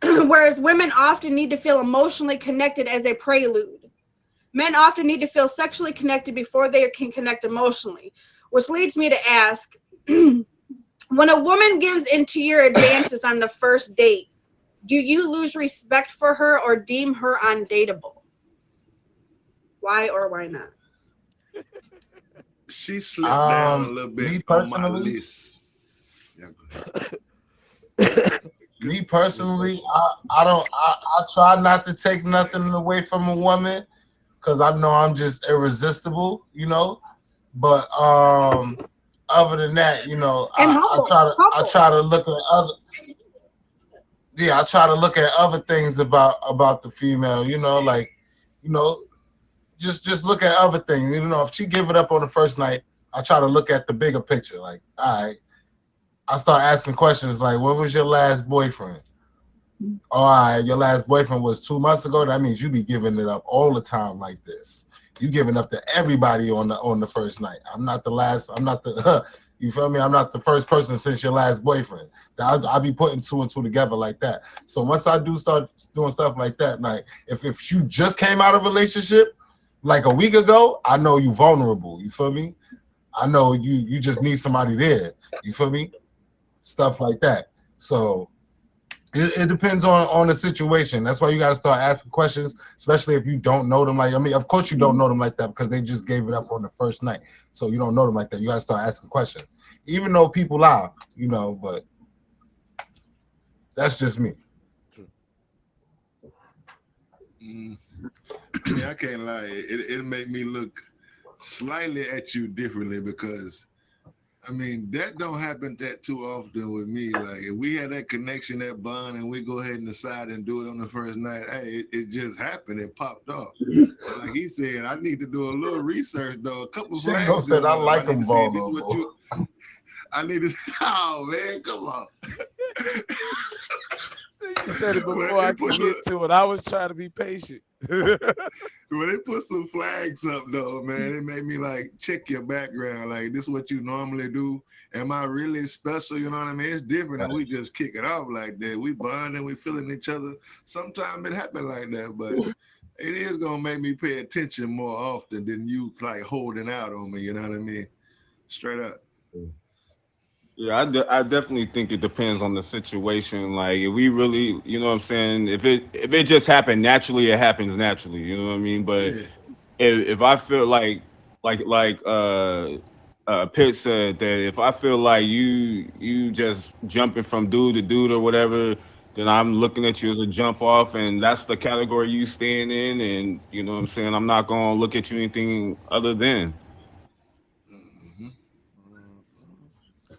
Whereas women often need to feel emotionally connected as a prelude. Men often need to feel sexually connected before they can connect emotionally, which leads me to ask, when a woman gives into your advances on the first date, do you lose respect for her or deem her undateable? Why or why not? She slipped down a little bit on my list. Yeah, me personally, I try not to take nothing away from a woman, because I know I'm just irresistible, But other than that, I try to look at other. Yeah, I try to look at other things about the female, just look at other things. If she give it up on the first night, I try to look at the bigger picture. Like, all right, I start asking questions like, when was your last boyfriend? all right, your last boyfriend was 2 months ago. That means you be giving it up all the time like this. You giving up to everybody on the first night. I'm not the last. I'm not the. You feel me? I'm not the first person since your last boyfriend. I'll be putting two and two together like that. So once I do start doing stuff like that, like if you just came out of a relationship like a week ago, I know you vulnerable. You feel me? I know you just need somebody there. You feel me? Stuff like that. So it depends on the situation. That's why you got to start asking questions, especially if you don't know them. Like, I mean, of course you don't know them like that because they just gave it up on the first night. So you don't know them like that. You got to start asking questions, even though people lie, you know, but that's just me. I mean, I can't lie. It made me look slightly at you differently because I mean, that don't happen that too often with me. Like, if we had that connection, that bond, and we go ahead and decide and do it on the first night, hey, it just happened. It popped off. But like he said, I need to do a little research, though. A couple of Shingo said, I like him, vulnerable. I need to, oh, man, come on. You said it before I could get to it. I was trying to be patient. When they put some flags up, though, man, it made me like check your background. Like, this is what you normally do. Am I really special? You know what I mean? It's different, and we just kick it off like that. We bond and we feeling each other. Sometimes it happen like that, but it is gonna make me pay attention more often than you like holding out on me. You know what I mean? Straight up. Yeah, I definitely think it depends on the situation. Like, if we really, you know what I'm saying, if it just happened naturally, it happens naturally. You know what I mean? But Yeah. if I feel like Pitt said that if I feel like you just jumping from dude to dude or whatever, then I'm looking at you as a jump off, and that's the category you staying in, and you know what I'm saying, I'm not gonna look at you anything other than.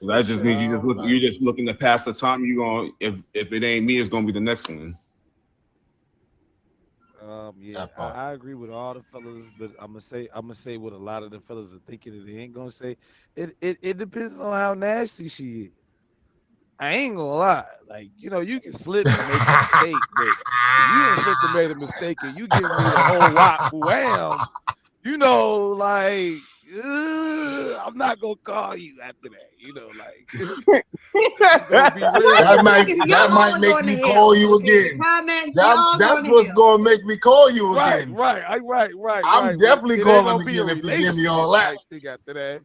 That just means you just looking to pass the time. You gonna if it ain't me, it's gonna be the next one. Yeah, I agree with all the fellas, but I'm gonna say what a lot of the fellas are thinking that they ain't gonna say. It depends on how nasty she is. I ain't gonna lie. Like, you know, you can slip and make a mistake, but if you done slipped and made a mistake and you give me the whole whop wham, you know, like, I'm not gonna call you after that. You know, like, it's gonna be real. That might make me call you again. That's what's gonna make me call you again. Right. I'm definitely calling again if you give me all that. Thing after that.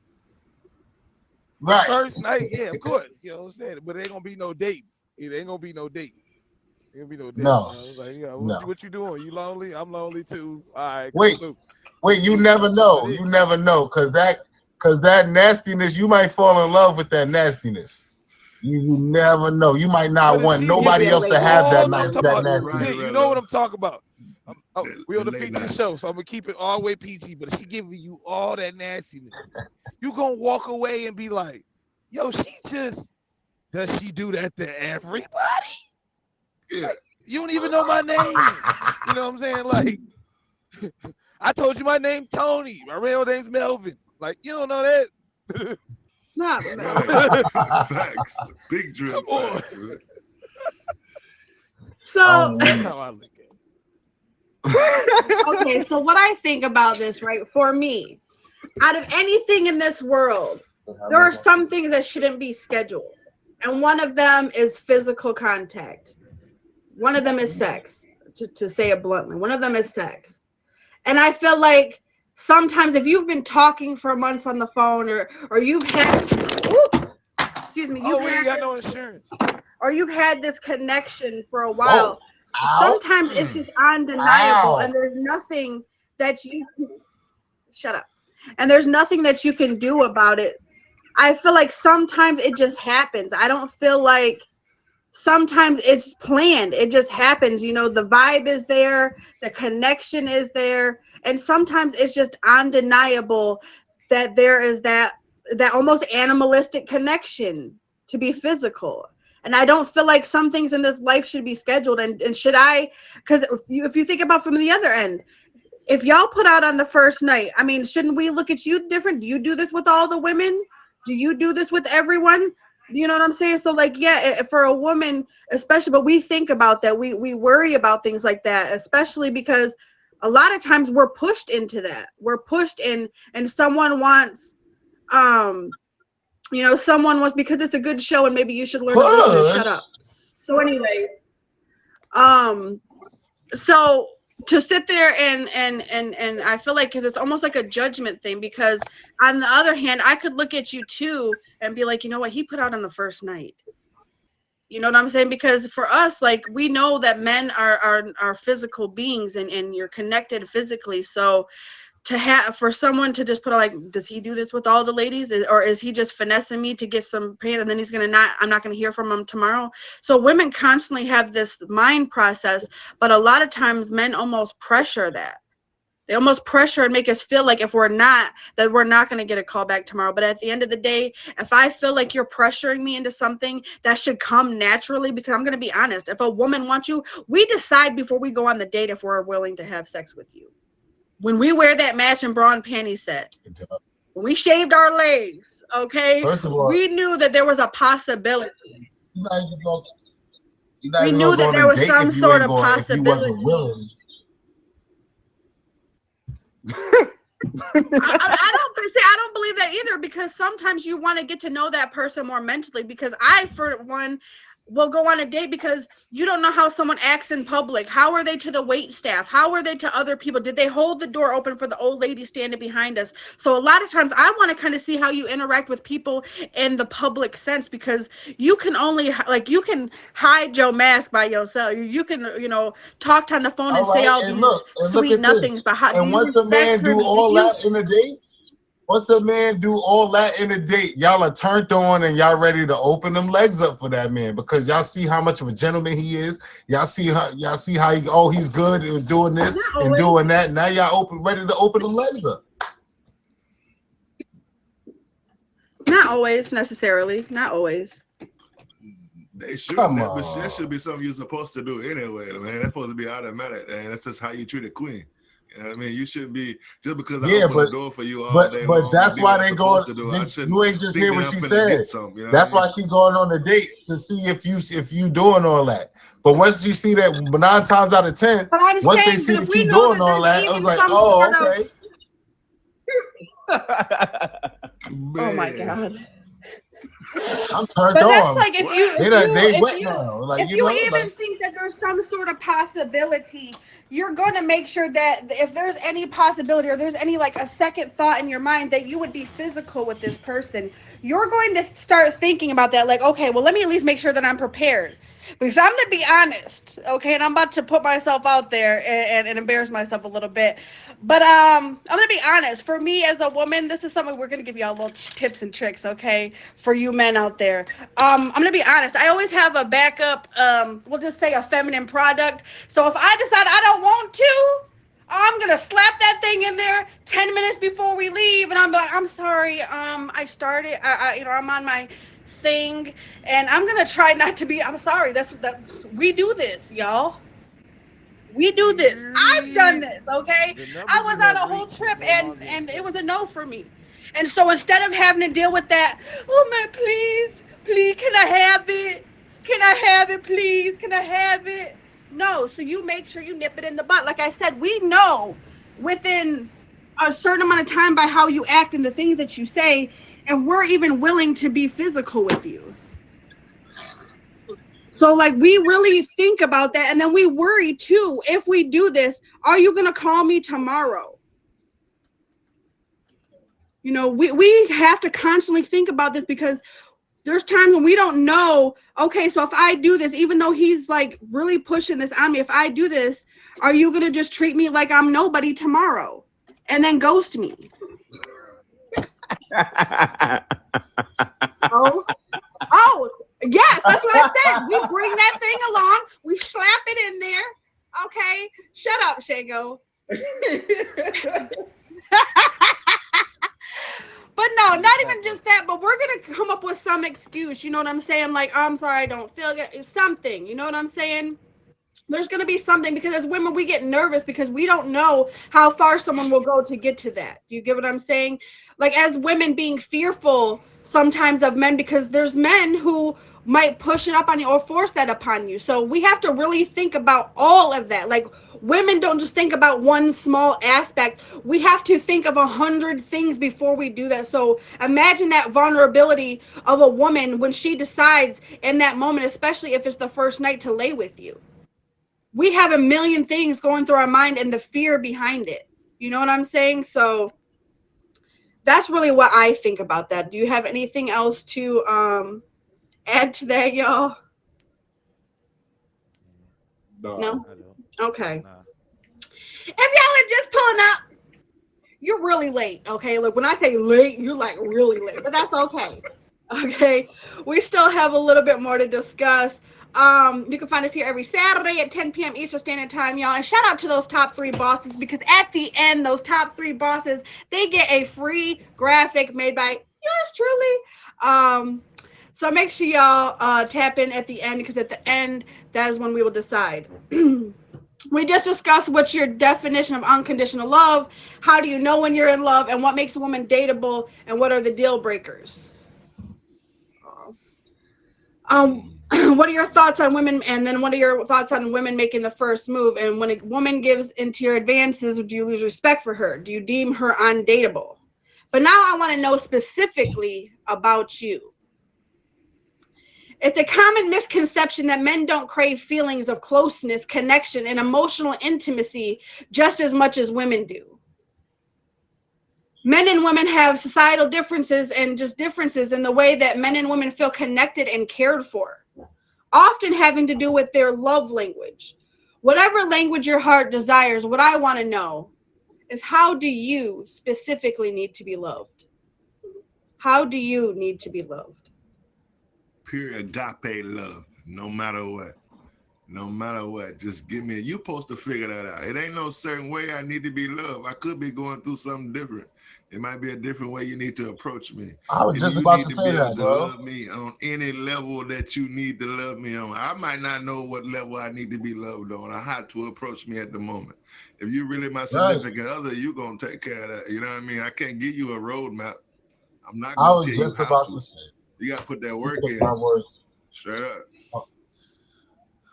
Right. First night, yeah, of course. You know what I'm saying? But it ain't gonna be no date. It ain't gonna be no date. It ain't gonna be no date. No. You know? Like, yeah, what you doing? You lonely? I'm lonely too. All right. Wait, you never know. You never know. Cause that nastiness, you might fall in love with that nastiness. You never know. You might not want nobody else to have that nastiness. You know what I'm talking about. We on the feature show, so I'm gonna keep it all the way PG. But if she giving you all that nastiness, you gonna walk away and be like, "Yo, does she do that to everybody? Yeah. Like, you don't even know my name. You know what I'm saying? Like, I told you my name Tony. My real name's Melvin. Like, you don't know that." Not facts. Big drill facts. So that's how I look at it. Okay, so what I think about this, right? For me, out of anything in this world, there are some things that shouldn't be scheduled. And one of them is physical contact. One of them is sex, to say it bluntly. One of them is sex. And I feel like sometimes if you've been talking for months on the phone or you've had, excuse me, you ain't got no insurance. Or you've had this connection for a while, sometimes it's just undeniable and there's nothing that you shut up. And there's nothing that you can do about it. I feel like sometimes it just happens. I don't feel like sometimes it's planned. It just happens. You know, the vibe is there, the connection is there, and sometimes it's just undeniable that there is that almost animalistic connection to be physical. And I don't feel like some things in this life should be scheduled. And should I, because if you think about from the other end, if y'all put out on the first night, I mean, shouldn't we look at you different? Do you do this with all the women? Do you do this with everyone? You know what I'm saying? So like, yeah, for a woman, especially, but we think about that. We worry about things like that, especially because a lot of times we're pushed into that. We're pushed in, and someone wants, um, someone wants, because it's a good show and maybe you should learn to listen and Push. shut up. So anyway, um, so to sit there and I feel like, because it's almost like a judgment thing, because on the other hand, I could look at you too and be like, you know what, he put out on the first night. You know what I'm saying? Because for us, like, we know that men are physical beings, and you're connected physically. So to have, for someone to just put out, like, does he do this with all the ladies, or is he just finessing me to get some pay, and then I'm not gonna hear from him tomorrow? So women constantly have this mind process, but a lot of times men almost pressure that. They almost pressure and make us feel like if we're not, that we're not going to get a call back tomorrow. But at the end of the day, if I feel like you're pressuring me into something, that should come naturally, because I'm going to be honest. If a woman wants you, we decide before we go on the date if we're willing to have sex with you. When we wear that matching bra and panty set, when we shaved our legs, okay, First of all, we knew that there was a possibility. you're not We even knew gonna that go on there a was date some if you sort ain't of going, if you wasn't possibility. willing. I don't believe that either, because sometimes you want to get to know that person more mentally, because I, for one, will go on a date because you don't know how someone acts in public. How are they to the wait staff? How are they to other people? Did they hold the door open for the old lady standing behind us? So a lot of times I want to kind of see how you interact with people in the public sense, because you can only, like, you can hide your mask by yourself. You can, talk on the phone All and say right, all and these look sweet at this. nothings, but how do And you once a respect man her? do Did all you? that in a date, once a man do all that in a date, y'all are turned on and y'all ready to open them legs up for that man, because y'all see how much of a gentleman he is. Y'all see how he's good at doing this Not and always. doing that. Now y'all ready to open them legs up. Not always, necessarily. Not always. They should, Come but that should on. be something you're supposed to do anyway, man. That's supposed to be automatic, and that's just how you treat a queen. You know what I mean? You shouldn't be, just because I Yeah, open the door for you all day but long and that's do what why I'm they go. supposed to do. I shouldn't You ain't just pick hear it what up she and to get said. something. You know what I That's mean? why she's going on a date to see if you doing all that. But once you see that 9 times out of 10, But I'm once they saying, see but if that we you know doing that all there's that, I was even like, some oh, sort of, okay. oh my Man. God. I'm turned But that's on. like, They wet now. Like, if you even think that there's some sort of possibility, you're going to make sure that if there's any possibility, or there's any, like, a second thought in your mind that you would be physical with this person, you're going to start thinking about that, like, okay, well, let me at least make sure that I'm prepared, because I'm going to be honest, okay, and I'm about to put myself out there and embarrass myself a little bit. But I'm gonna be honest. For me as a woman, this is something we're gonna give y'all little tips and tricks, okay? For you men out there, I'm gonna be honest. I always have a backup. We'll just say a feminine product. So if I decide I don't want to, I'm gonna slap that thing in there 10 minutes before we leave, and I'm like, I'm sorry. I started. I'm on my thing, and I'm gonna try not to be. I'm sorry. We do this, y'all. We do this. I've done this, okay? The number I you was on have a whole reached is trip, no and longer and it was a accessible. no for me. And so instead of having to deal with that, oh man, please, can I have it? Can I have it, please? Can I have it? No. So you make sure you nip it in the butt. Like I said, we know within a certain amount of time by how you act and the things that you say, and we're even willing to be physical with you. So, like, we really think about that, and then we worry too. If we do this, are you gonna call me tomorrow? We have to constantly think about this, because there's times when we don't know. Okay, so if I do this, even though he's like really pushing this on me, if I do this, are you gonna just treat me like I'm nobody tomorrow and then ghost me? Oh, oh, yes, that's what I said. We bring that thing along, we slap it in there. Okay, shut up, Shango. But no, not even just that, but we're gonna come up with some excuse, you know what I'm saying? Like, I'm sorry, I don't feel it, something, you know what I'm saying? There's going to be something, because as women, we get nervous because we don't know how far someone will go to get to that. Do you get what I'm saying? Like, as women, being fearful sometimes of men, because there's men who might push it up on you or force that upon you. So we have to really think about all of that. Like, women don't just think about one small aspect. We have to think of 100 things before we do that. So imagine that vulnerability of a woman when she decides in that moment, especially if it's the first night, to lay with you. We have a million things going through our mind and the fear behind it. You know what I'm saying? So that's really what I think about that. Do you have anything else to add to that, y'all? No? I don't. Okay. Nah. If y'all are just pulling up, you're really late. Okay. Look, when I say late, you're like really late, but that's okay. Okay. We still have a little bit more to discuss. You can find us here every Saturday at 10 p.m. Eastern Standard Time, y'all. And shout out to those top 3 bosses, because at the end, those top 3 bosses, they get a free graphic made by yours truly. So make sure y'all tap in at the end, because at the end, that is when we will decide. We just discussed what's your definition of unconditional love, how do you know when you're in love, and what makes a woman dateable, and what are the deal breakers. What are your thoughts on women, and then what are your thoughts on women making the first move? And when a woman gives into your advances, do you lose respect for her? Do you deem her undateable? But now I want to know specifically about you. It's a common misconception that men don't crave feelings of closeness, connection, and emotional intimacy just as much as women do. Men and women have societal differences and just differences in the way that men and women feel connected and cared for, often having to do with their love language. Whatever language your heart desires, what I want to know is, how do you specifically need to be loved? How do you need to be loved? Pure agape love, no matter what. No matter what, just give me. You're supposed to figure that out. It ain't no certain way I need to be loved. I could be going through something different. It might be a different way you need to approach me. I was And just you about need to to say be able that, to bro. love me on any level that you need to love me on. I might not know what level I need to be loved on. I have to approach me at the moment. If you really my Right. significant other, you going to take care of that. You know what I mean? I can't give you a roadmap. I'm not I going was to tell you just how about to. to say, You got to put that you work took in. my word. Straight up.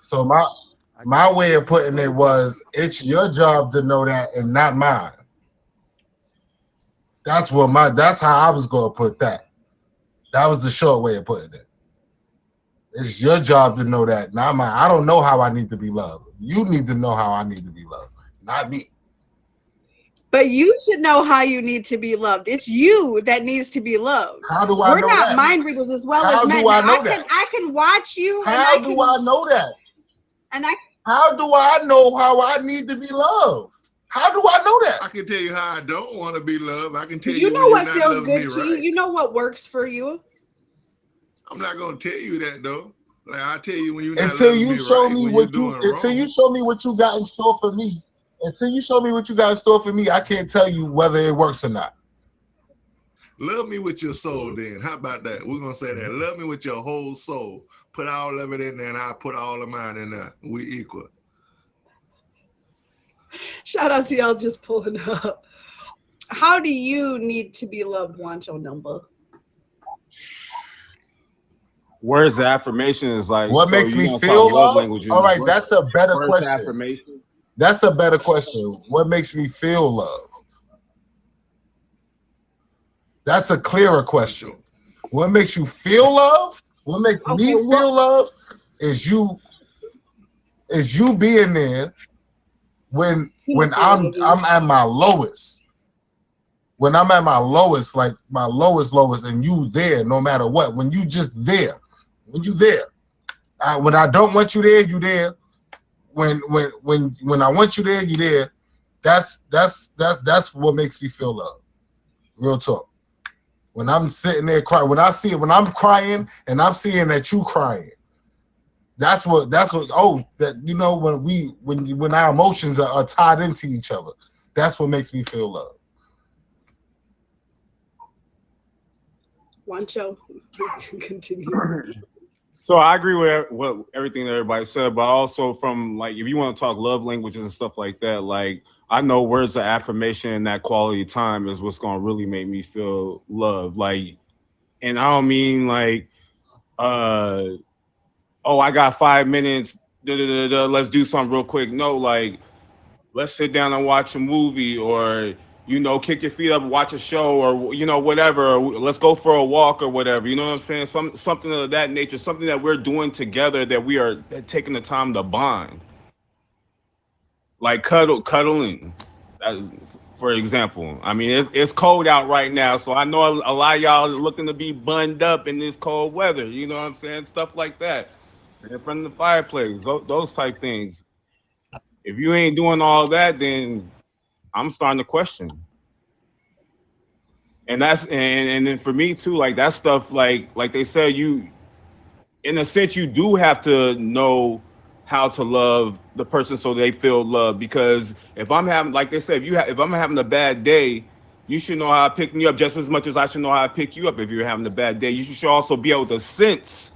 So my way of putting it was, it's your job to know that and not mine. That's how I was gonna put that. That was the short way of putting it. It's your job to know that, not mine. I don't know how I need to be loved. You need to know how I need to be loved, not me. But you should know how you need to be loved. It's you that needs to be loved. How do I We're know not that? mind readers as well How as men. do I Now, know that? I can watch you, and How do I know that? And I How do I know how I need to be loved? How do I know that? I can tell you how I don't want to be loved. I can tell you you know when you're what not feels loving me good to you. right. You know what works for you. I'm not gonna tell you that though. Like I tell you when you're not Until loving you me show right, me when you're what you doing until wrong. you show me what you got in store for me. Until you show me what you got in store for me, I can't tell you whether it works or not. Love me with your soul then. How about that? We're gonna say that. Love me with your whole soul. Put all of it in there and I put all of mine in there. We equal. Shout out to y'all just pulling up. How do you need to be loved? Want your number? Words of affirmation is like, What so makes you me gonna talk feel love loved? languages. All right, What that's a better first question. affirmation? That's a better question. What makes me feel loved? That's a clearer question. What makes you feel loved? What makes me feel loved is you being there when I'm at my lowest. When I'm at my lowest, like my lowest, and you there no matter what. When you just there. When you there. When I don't want you there, you there. When I want you there, you there. That's what makes me feel love. Real talk. When I'm sitting there crying, when I'm crying and I'm seeing that you crying, that's what that you know, when our emotions are tied into each other, that's what makes me feel love. Wancho, continue. So I agree with what everything that everybody said, but also from like if you want to talk love languages and stuff like that, like I know words of affirmation and that quality time is what's gonna really make me feel love. Like, and I don't mean like, uh, oh, I got 5 minutes, let's do something real quick. No, like let's sit down and watch a movie, or kick your feet up, watch a show, or whatever. Or let's go for a walk or whatever. You know what I'm saying? Something of that nature, something that we're doing together that we are taking the time to bond, like cuddling. uh, for example, I mean it's cold out right now, so I know a lot of y'all are looking to be bunned up in this cold weather. You know what I'm saying? Stuff like that, in front of the fireplace, those type things. If you ain't doing all that, then I'm starting to question. And and then for me too, like that stuff, like they said, you in a sense you do have to know how to love the person so they feel loved. Because if I'm having, like they said, if I'm having a bad day, you should know how to pick me up just as much as I should know how to pick you up. If you're having a bad day, you should also be able to sense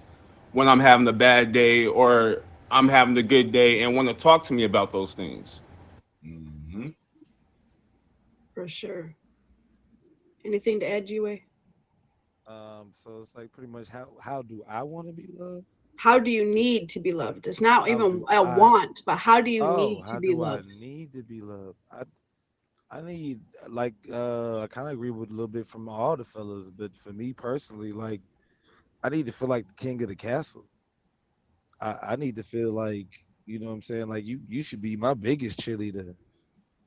when I'm having a bad day or I'm having a good day and want to talk to me about those things. Mm-hmm. For sure. Anything to add, G-Way? So it's like pretty much how do I want to be loved? How do you need to be loved? It's not How even do a I? want, but how do you Oh, need to how be do I loved? need to be loved? I need like I kind of agree with a little bit from all the fellas, but for me personally, like I need to feel like the king of the castle. I need to feel like you know what I'm saying. Like you should be my biggest cheerleader.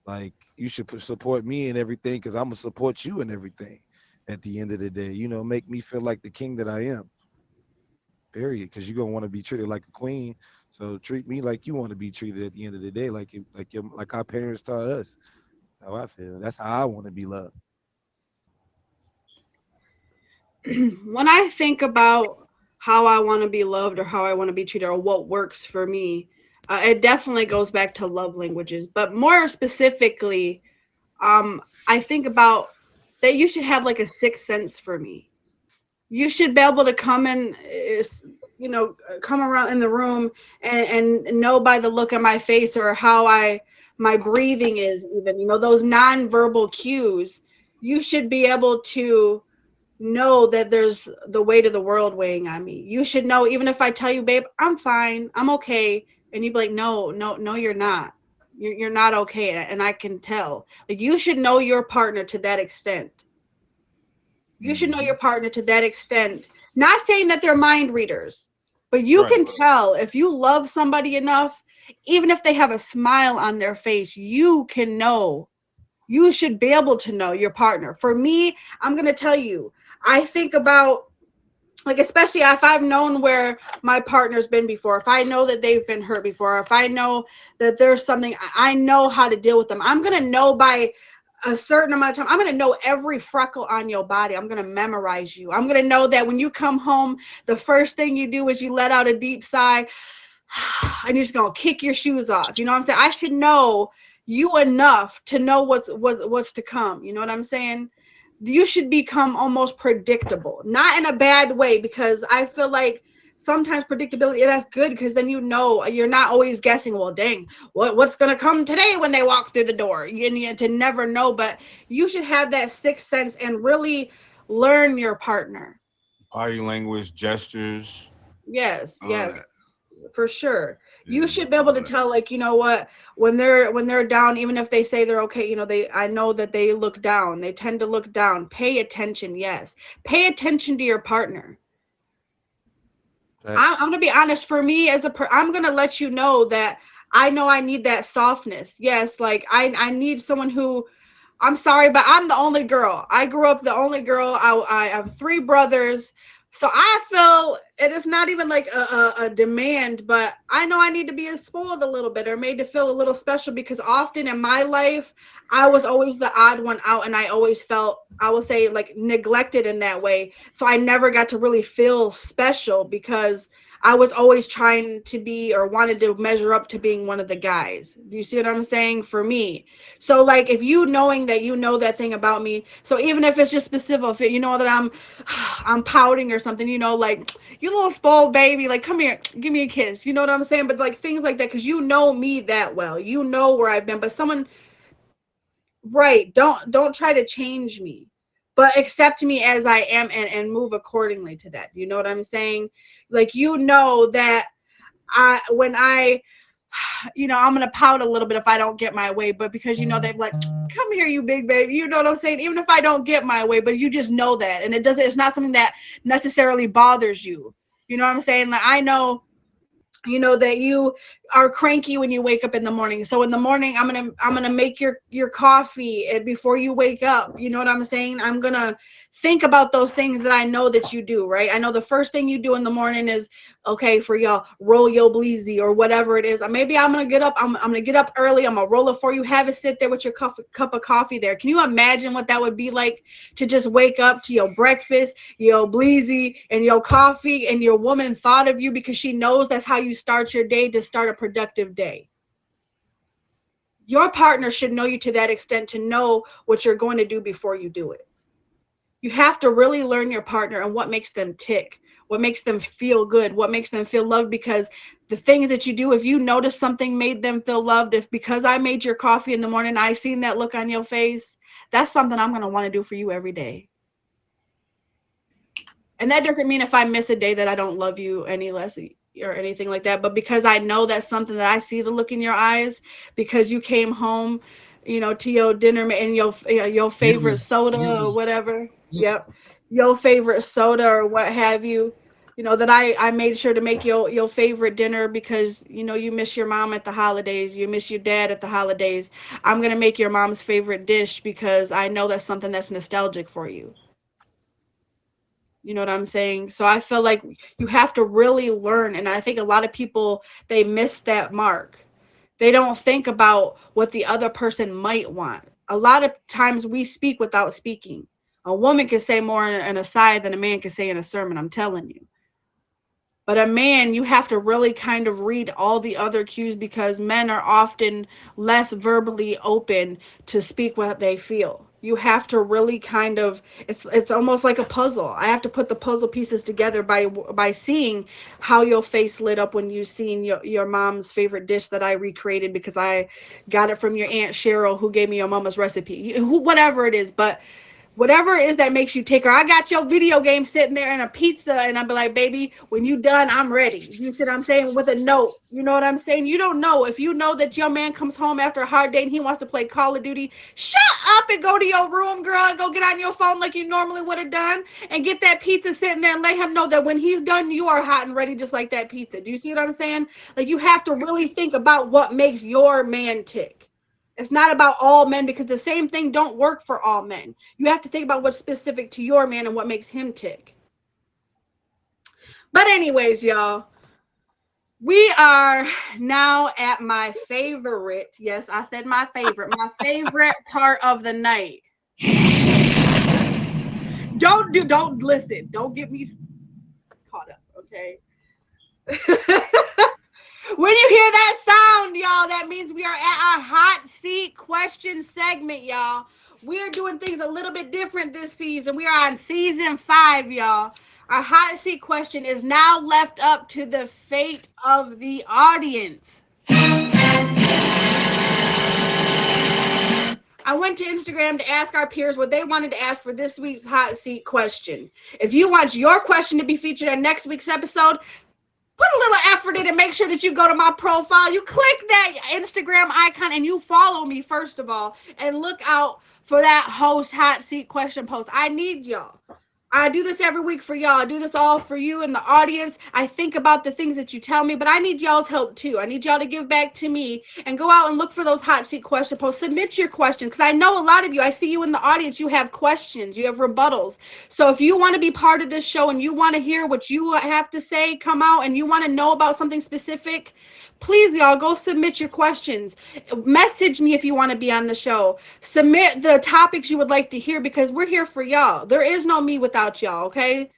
Like you should support me in everything because I'm gonna support you in everything. At the end of the day, make me feel like the king that I am. Period. Because you're gonna want to be treated like a queen. So treat me like you want to be treated at the end of the day, like our parents taught us. How I feel. That's how I want to be loved. When I think about how I want to be loved or how I want to be treated or what works for me, it definitely goes back to love languages. But more specifically, I think about that you should have like a sixth sense for me. You should be able to come in, come around in the room and know by the look on my face or how my breathing is, even, those nonverbal cues. You should be able to know that there's the weight of the world weighing on me. You should know, even if I tell you, babe, I'm fine, I'm okay, and you'd be like, no, no, no, you're not. You're not okay, and I can tell. Like, you should know your partner to that extent. You should know Mm-hmm. your partner to that extent. Not saying that they're mind readers, but you Right. can tell if you love somebody enough, even if they have a smile on their face, you can know. You should be able to know your partner. For me, I'm going to tell you, I think about, like, especially if I've known where my partner's been before, if I know that they've been hurt before, if I know that there's something, I know how to deal with them. I'm going to know by a certain amount of time. I'm going to know every freckle on your body. I'm going to memorize you. I'm going to know that when you come home, the first thing you do is you let out a deep sigh and you're just going to kick your shoes off. You know what I'm saying? I should know you enough to know what's to come. You know what I'm saying? You should become almost predictable, not in a bad way, because I feel like sometimes predictability, that's good, because then you're not always guessing, well, dang, what's going to come today when they walk through the door. You need to never know, but you should have that sixth sense and really learn your partner. Body language, gestures. Yes, All yes, that. for sure. You Yeah, should be able all to that. tell, like, you know what, when they're down, even if they say they're okay, I know that they look down, they tend to look down. Pay attention. Yes, pay attention to your partner. I'm Facts. gonna be honest. For me, I'm gonna let you know that I know I need that softness. Yes, like I need someone who, I'm sorry, but I'm the only girl. I grew up the only girl. I have three brothers. So I feel it is not even like a demand, but I know I need to be spoiled a little bit or made to feel a little special, because often in my life, I was always the odd one out, and I always felt, I will say, like, neglected in that way. So I never got to really feel special because I was always trying to be or wanted to measure up to being one of the guys. Do you see what I'm saying? For me. So like if you knowing that you know that thing about me, so even if it's just specific, if you know that I'm pouting or something, you know, like you little spoiled baby, like come here, give me a kiss. You know what I'm saying? But like things like that, because you know me that well. You know where I've been. But someone, right, don't try to change me, but accept me as I am and move accordingly to that. You know what I'm saying? Like you know that when I you know, I'm gonna pout a little bit if I don't get my way, but because you know they're like, come here, you big baby. You know what I'm saying? Even if I don't get my way, but you just know that, and it's not something that necessarily bothers you. You know what I'm saying? Like I know, you know, that you are cranky when you wake up in the morning. So in the morning, I'm gonna make your coffee before you wake up. You know what I'm saying? I'm gonna think about those things that I know that you do, right? I know the first thing you do in the morning is, okay, for y'all, roll your bleezy or whatever it is. Maybe I'm gonna get up. I'm gonna get up early. I'm gonna roll it for you. Have it sit there with your cup of coffee there. Can you imagine what that would be like to just wake up to your breakfast, your bleezy, and your coffee, and your woman thought of you because she knows that's how you start your day to start a productive day. Your partner should know you to that extent to know what you're going to do before you do it. You have to really learn your partner and what makes them tick, what makes them feel good, what makes them feel loved, because the things that you do, if you notice something made them feel loved, if because I made your coffee in the morning, I've seen that look on your face, that's something I'm going to want to do for you every day. And that doesn't mean if I miss a day that I don't love you any less or anything like that. But because I know that's something that I see the look in your eyes, because you came home, you know, to your dinner and your favorite soda or whatever. Yep. Your favorite soda or what have you. You know, that I made sure to make your favorite dinner because, you know, you miss your mom at the holidays. You miss your dad at the holidays. I'm going to make your mom's favorite dish because I know that's something that's nostalgic for you. You know what I'm saying? So I feel like you have to really learn. And I think a lot of people, they miss that mark. They don't think about what the other person might want. A lot of times we speak without speaking. A woman can say more in an aside than a man can say in a sermon, I'm telling you. But a man, you have to really kind of read all the other cues because men are often less verbally open to speak what they feel. You have to really kind of, it's almost like a puzzle. I have to put the puzzle pieces together by seeing how your face lit up when you seen your mom's favorite dish that I recreated because I got it from your Aunt Cheryl who gave me your mama's recipe. Whatever it is, but whatever it is that makes you take her. I got your video game sitting there and a pizza, and I'll be like, baby, when you done, I'm ready. You see what I'm saying? With a note. You know what I'm saying? You don't know. If you know that your man comes home after a hard day and he wants to play Call of Duty, shut up and go to your room, girl, and go get on your phone like you normally would have done and get that pizza sitting there and let him know that when he's done, you are hot and ready just like that pizza. Do you see what I'm saying? Like, you have to really think about what makes your man tick. It's not about all men because the same thing don't work for all men. You have to think about what's specific to your man and what makes him tick. But anyways, y'all, we are now at my favorite. Yes, I said my favorite part of the night. Don't listen. Don't get me caught up, okay? When you hear that sound, y'all, that means we are at our hot seat question segment, y'all. We're doing things a little bit different this season. We are on season 5, y'all. Our hot seat question is now left up to the fate of the audience. I went to Instagram to ask our peers what they wanted to ask for this week's hot seat question. If you want your question to be featured on next week's episode, put a little effort in and make sure that you go to my profile. You click that Instagram icon and you follow me, first of all, and look out for that host hot seat question post. I need y'all. I do this every week for y'all. I do this all for you and the audience. I think about the things that you tell me, but I need y'all's help too. I need y'all to give back to me and go out and look for those hot seat question posts. Submit your questions because I know a lot of you, I see you in the audience, you have questions, you have rebuttals. So if you want to be part of this show and you want to hear what you have to say, come out and you want to know about something specific, please, y'all, go submit your questions. Message me if you want to be on the show. Submit the topics you would like to hear because we're here for y'all. There is no me without y'all, okay?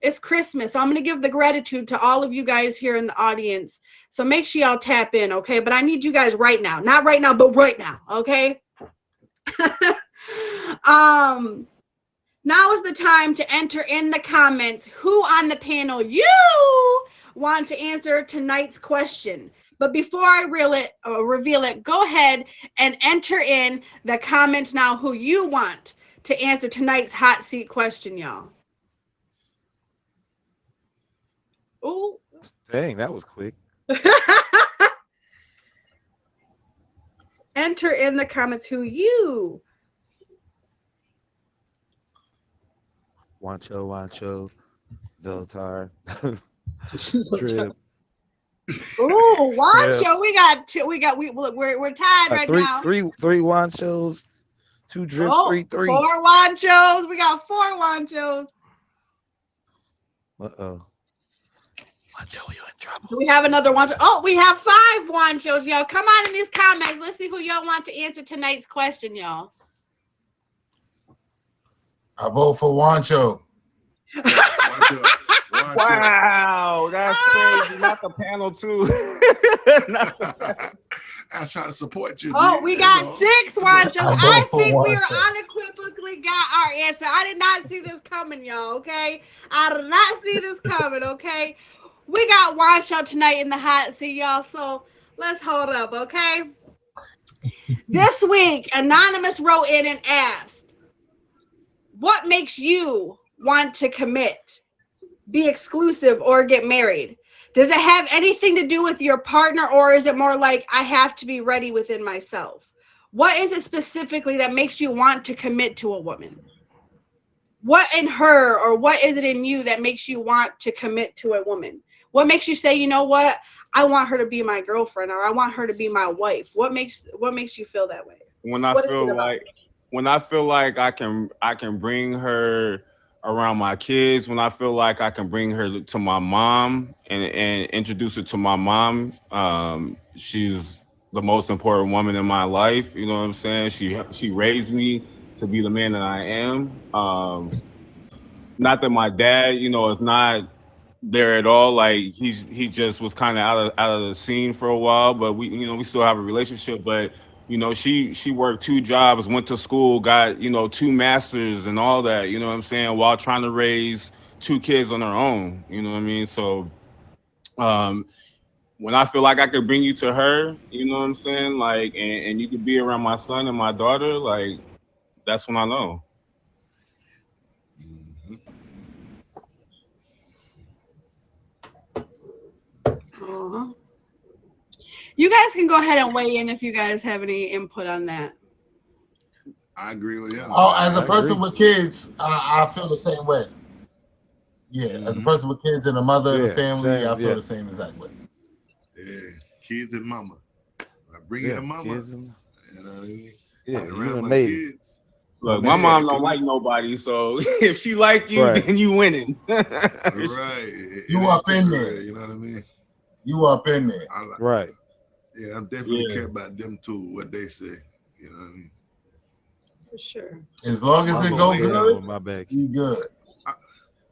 It's Christmas. So I'm going to give the gratitude to all of you guys here in the audience. So make sure y'all tap in, okay? But I need you guys right now. Not right now, but right now, okay? Now is the time to enter in the comments who on the panel you want to answer tonight's question. But before I reveal it, go ahead and enter in the comments now who you want to answer tonight's hot seat question, y'all. Ooh. Dang, that was quick. Enter in the comments who you. Wancho, Zoltar, Drip. Ooh, Wancho. We got two. We're tied right now. Three Wanchos, 2 Drips, 3. 4 Wanchos. We got 4 Wanchos. Uh-oh. Wancho, you in trouble. Do we have another Wancho? Oh, we have 5 Wanchos, y'all. Come on in these comments. Let's see who y'all want to answer tonight's question, y'all. I vote for Wancho. Wancho. Wow, that's crazy. Not the panel too. I was trying to support you. Oh, G. we got 6 Wanchos. I think we are Wancho. unequivocally got our answer. I did not see this coming, y'all, okay? I did not see this coming, okay? We got Wancho tonight in the hot seat, y'all, so let's hold up, okay? This week, Anonymous wrote in and asked, what makes you want to commit, be exclusive, or get married? Does it have anything to do with your partner, or is it more like I have to be ready within myself? What is it specifically that makes you want to commit to a woman? What in her, or what is it in you that makes you want to commit to a woman? What makes you say, you know what, I want her to be my girlfriend, or I want her to be my wife? What makes you feel that way? When I feel like I can bring her around my kids, when I feel like I can bring her to my mom and introduce her to my mom, she's the most important woman in my life. You know what I'm saying? She raised me to be the man that I am. Not that my dad, is not there at all. Like he just was kind of out of the scene for a while, but we still have a relationship. But she worked 2 jobs, went to school, got 2 masters and all that. You know what I'm saying? While trying to raise 2 kids on her own. You know what I mean? So, when I feel like I could bring you to her, you know what I'm saying? Like, and you could be around my son and my daughter, like, that's when I know. Uh-huh. You guys can go ahead and weigh in if you guys have any input on that. I agree with you. Oh, as a person with kids, I feel the same way. Yeah, as a person with kids and a mother and a family, I feel the same exact way. Yeah, kids and mama. I bring it to mama. Kids and, you know what I mean? Yeah, around my kids. Look, my mom don't like nobody, so if she like you, then you winning. Right. You up in there. You know what I mean? You up in there. Right. Yeah, I'm definitely care about them too, what they say. You know what I mean? For sure. As long as it go good, my bag. you good.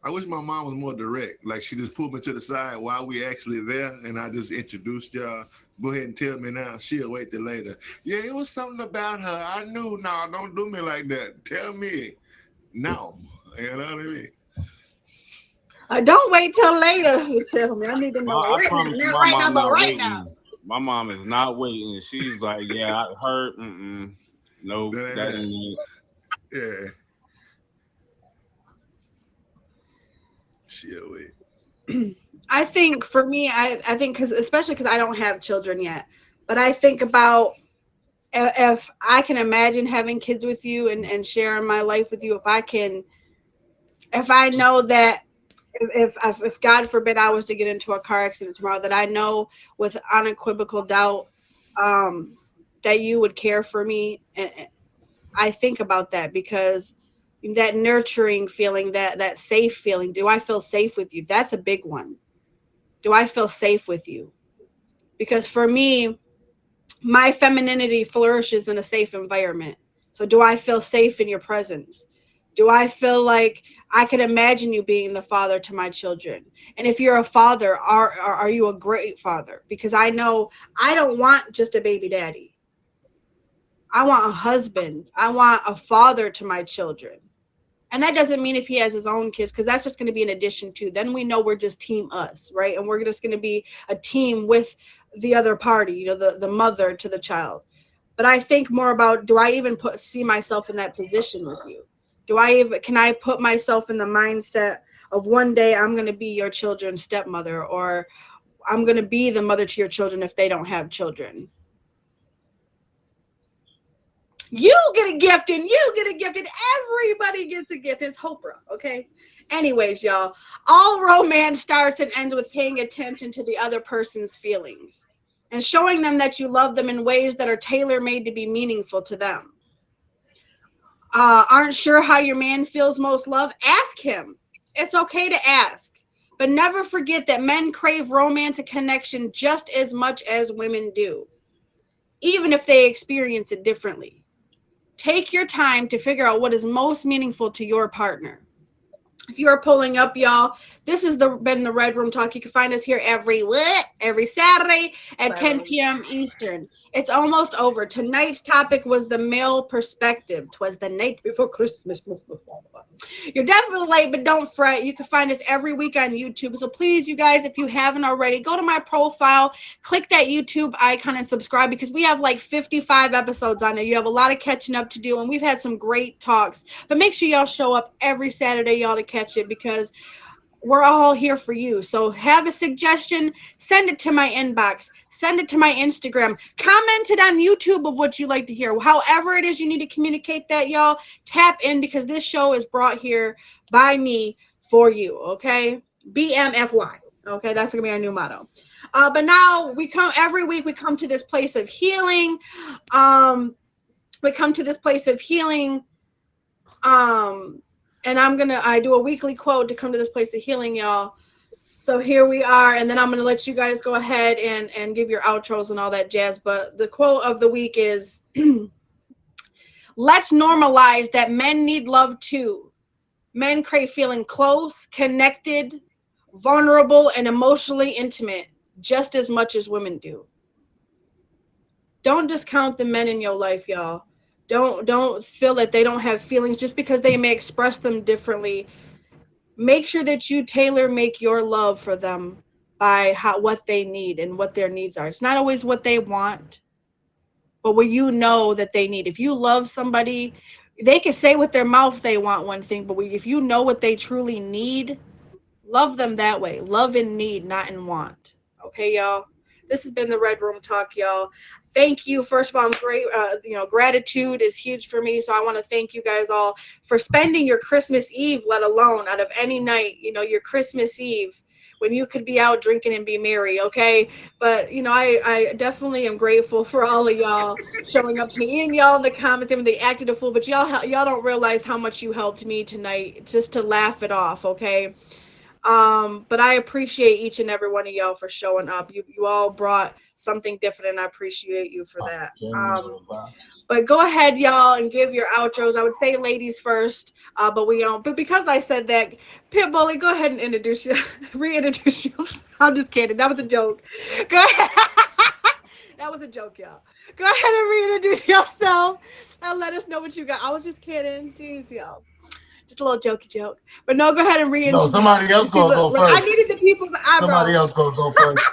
I wish my mom was more direct. Like she just pulled me to the side while we actually there, and I just introduced y'all. Go ahead and tell me now. She'll wait till later. Yeah, it was something about her. I knew. No, don't do me like that. Tell me now. You know what I mean? Don't wait till later to tell me. I need to know I promise you, not right now, but right now. My mom is not waiting. She's like, yeah, I heard. No, that ain't it. Yeah. She'll wait. I think for me, I think especially because I don't have children yet, but I think about if I can imagine having kids with you and sharing my life with you, if I know that if God forbid I was to get into a car accident tomorrow, that I know with unequivocal doubt that you would care for me. And I think about that because that nurturing feeling, that safe feeling. Do I feel safe with you? That's a big one. Do I feel safe with you? Because for me, my femininity flourishes in a safe environment. So do I feel safe in your presence? Do I feel like I can imagine you being the father to my children? And if you're a father, are you a great father? Because I know I don't want just a baby daddy. I want a husband. I want a father to my children. And that doesn't mean if he has his own kids, because that's just going to be an addition to. Then we know we're just team us, right? And we're just going to be a team with the other party, you know, the mother to the child. But I think more about, do I even see myself in that position with you? Can I put myself in the mindset of one day I'm going to be your children's stepmother, or I'm going to be the mother to your children if they don't have children? You get a gift and you get a gift and everybody gets a gift. It's Oprah, okay? Anyways, y'all, all romance starts and ends with paying attention to the other person's feelings and showing them that you love them in ways that are tailor-made to be meaningful to them. Aren't sure how your man feels most love? Ask him. It's okay to ask. But never forget that men crave romance and connection just as much as women do, even if they experience it differently. Take your time to figure out what is most meaningful to your partner. If you are pulling up, y'all, this has been the Red Room Talk. You can find us here every Saturday at 10 p.m. Eastern. It's almost over. Tonight's topic was the male perspective. 'Twas the night before Christmas. You're definitely late, but don't fret. You can find us every week on YouTube. So please, you guys, if you haven't already, go to my profile, click that YouTube icon and subscribe, because we have like 55 episodes on there. You have a lot of catching up to do, and we've had some great talks. But make sure y'all show up every Saturday, y'all, to catch it, because we're all here for you. So have a suggestion, send it to my inbox, send it to my Instagram, comment it on YouTube of what you like to hear. However it is you need to communicate that, y'all, tap in, because this show is brought here by me for you, okay? BMFY, okay? That's gonna be our new motto. But now every week we come to this place of healing. And I do a weekly quote to come to this place of healing, y'all. So here we are, and then I'm going to let you guys go ahead and give your outros and all that jazz. But the quote of the week is, let's normalize that men need love too. Men crave feeling close, connected, vulnerable, and emotionally intimate just as much as women do. Don't discount the men in your life, y'all. Don't feel that they don't have feelings just because they may express them differently. Make sure that you make your love for them by what they need and what their needs are. It's not always what they want, but what you know that they need. If you love somebody, they can say with their mouth they want one thing, but if you know what they truly need, love them that way. Love in need, not in want. Okay, y'all? This has been the Red Room Talk, y'all. Thank you. First of all, I'm great. Gratitude is huge for me. So I want to thank you guys all for spending your Christmas Eve, let alone out of any night, your Christmas Eve, when you could be out drinking and be merry. Okay. But, I definitely am grateful for all of y'all showing up to me, and y'all in the comments, and they acted a fool, but y'all don't realize how much you helped me tonight just to laugh it off. Okay. But I appreciate each and every one of y'all for showing up. You all brought something different, and I appreciate you for that. But go ahead, y'all, and give your outros. I would say ladies first, but we don't. But because I said that, Pitbully, go ahead and reintroduce you. I'm just kidding. That was a joke. Go ahead. That was a joke, y'all. Go ahead and reintroduce yourself and let us know what you got. I was just kidding. Jeez, y'all. Just a little jokey joke. But no, go ahead and reintroduce. No, somebody else gonna go first. I needed the people's eyebrows. Somebody else gonna go first.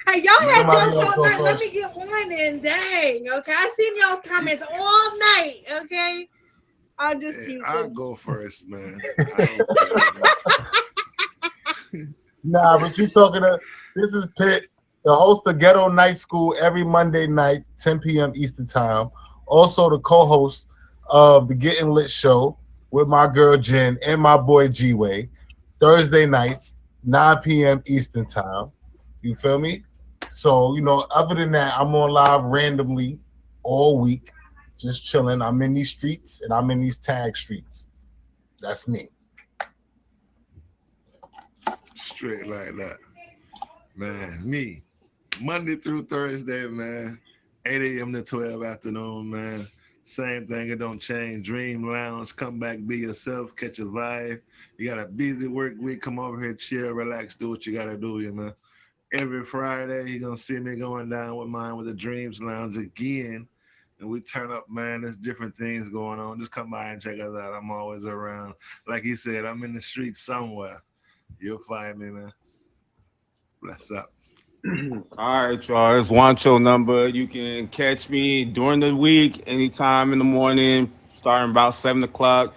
Hey, y'all had jokes all night. Let me get one in. Dang. Okay. I seen y'all's comments all night. Okay. I'm just teasing. I'll go first, man. Nah, but you talking to, this is Pitt, the host of Ghetto Night School every Monday night, 10 p.m. Eastern Time. Also the co-host of the Getting Lit Show with my girl Jen and my boy G-Way, Thursday nights, 9 p.m. Eastern Time. You feel me? So, other than that, I'm on live randomly all week, just chilling. I'm in these streets, and I'm in these tag streets. That's me. Straight like that. Man, me. Monday through Thursday, man. 8 a.m. to 12 afternoon, man. Same thing, it don't change. Dream Lounge, come back, be yourself, catch a vibe. You got a busy work week, come over here, chill, relax, do what you gotta do, you know. Every Friday, you're gonna see me going down with mine with the Dreams Lounge again. And we turn up, man. There's different things going on. Just come by and check us out. I'm always around. Like he said, I'm in the streets somewhere. You'll find me, man. Bless up. All right, y'all. It's Wancho number. You can catch me during the week, anytime in the morning, starting about 7 o'clock.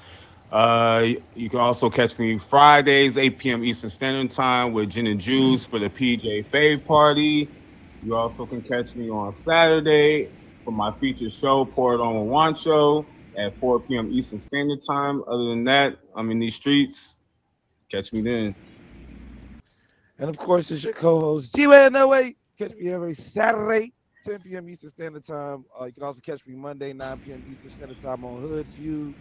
You can also catch me Fridays, 8 p.m. Eastern Standard Time with Gin and Juice for the PJ Fave Party. You also can catch me on Saturday for my feature show, Pour It On with Wancho at 4 p.m. Eastern Standard Time. Other than that, I'm in these streets. Catch me then. And of course, it's your co-host G-Way No Way. Catch me every Saturday, 10 p.m. Eastern Standard Time. You can also catch me Monday, 9 p.m. Eastern Standard Time on Hood Feud.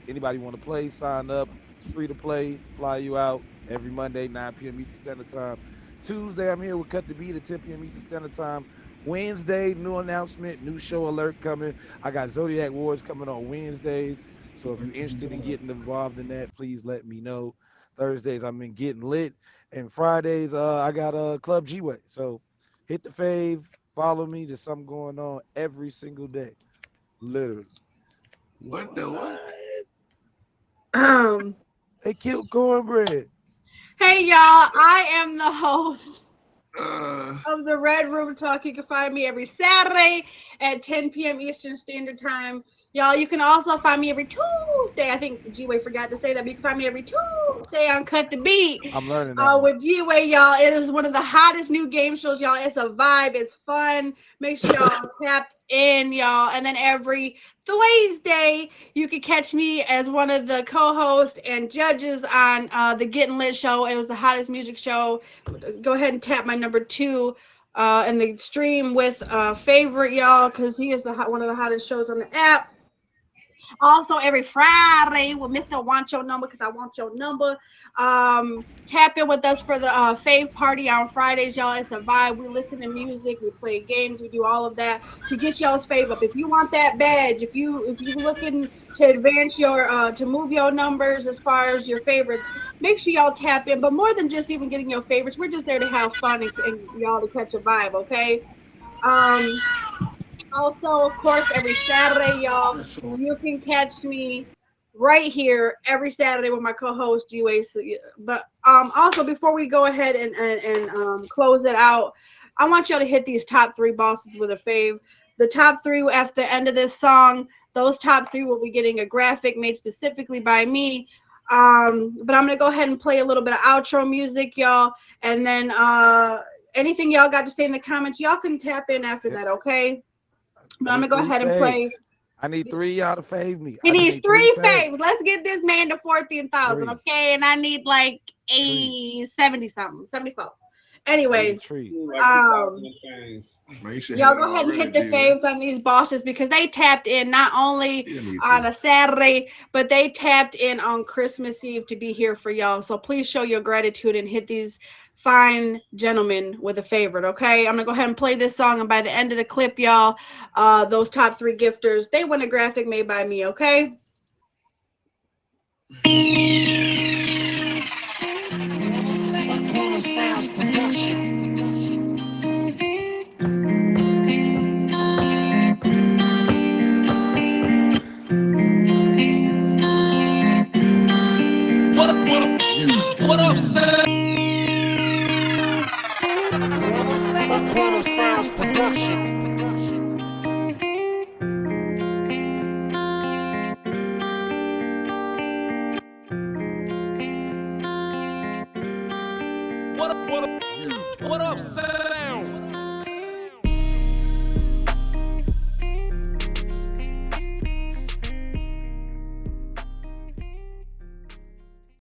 Anybody want to play? Sign up. It's free to play. Fly you out every Monday, 9 p.m. Eastern Standard Time. Tuesday, I'm here with Cut the Beat at 10 p.m. Eastern Standard Time. Wednesday, new announcement, new show alert coming. I got Zodiac Wars coming on Wednesdays. So if you're interested in getting involved in that, please let me know. Thursdays, I'm in Getting Lit. And Fridays, I got a Club G-Way. So hit the fave, follow me. There's something going on every single day. Literally. What the what? Um, They killed cornbread. hey y'all, I am the host Uh, of the Red Room Talk. You can find me every Saturday at 10 p.m. Eastern Standard Time. Y'all, you can also find me every Tuesday. I think G-Way forgot to say that, but you can find me every Tuesday on Cut the Beat. I'm learning that. With G-Way, y'all. It is one of the hottest new game shows, y'all. It's a vibe. It's fun. Make sure y'all tap in, y'all. And then every Thursday, you can catch me as one of the co-hosts and judges on the Getting Lit show. It was the hottest music show. Go ahead and tap my number 2 in the stream with favorite, y'all, because he is one of the hottest shows on the app. Also, every Friday with Mr. Want Your Number, because I want your number. Tap in with us for the fave party on Fridays, y'all. It's a vibe. We listen to music, we play games, we do all of that to get y'all's fave up. If you want that badge, if you looking to advance your to move your numbers as far as your favorites, make sure y'all tap in. But more than just even getting your favorites, we're just there to have fun and y'all to catch a vibe, okay? Also, of course, every Saturday, y'all, you can catch me right here every Saturday with my co-host G-Way. But also before we go ahead and close it out, I want y'all to hit these top 3 bosses with a fave. The top 3 at the end of this song, those top 3 will be getting a graphic made specifically by me. But I'm gonna go ahead and play a little bit of outro music, y'all, and then anything y'all got to say in the comments, y'all can tap in after that, okay? But I'm gonna go ahead and play. I need 3 y'all to fave me. He I needs need 3 faves. faves. Let's get this man to 14,000, okay? And I need like 70 something, 74. Anyways, y'all go ahead and hit the faves on these bosses because they tapped in not only on a Saturday, but they tapped in on Christmas Eve to be here for y'all. So please show your gratitude and hit these fine gentlemen with a favorite, okay? I'm gonna go ahead and play this song, and by the end of the clip, y'all, those top 3 gifters, they win a graphic made by me, okay? Sounds production. What up, Sam? Sounds production. What up, Sam?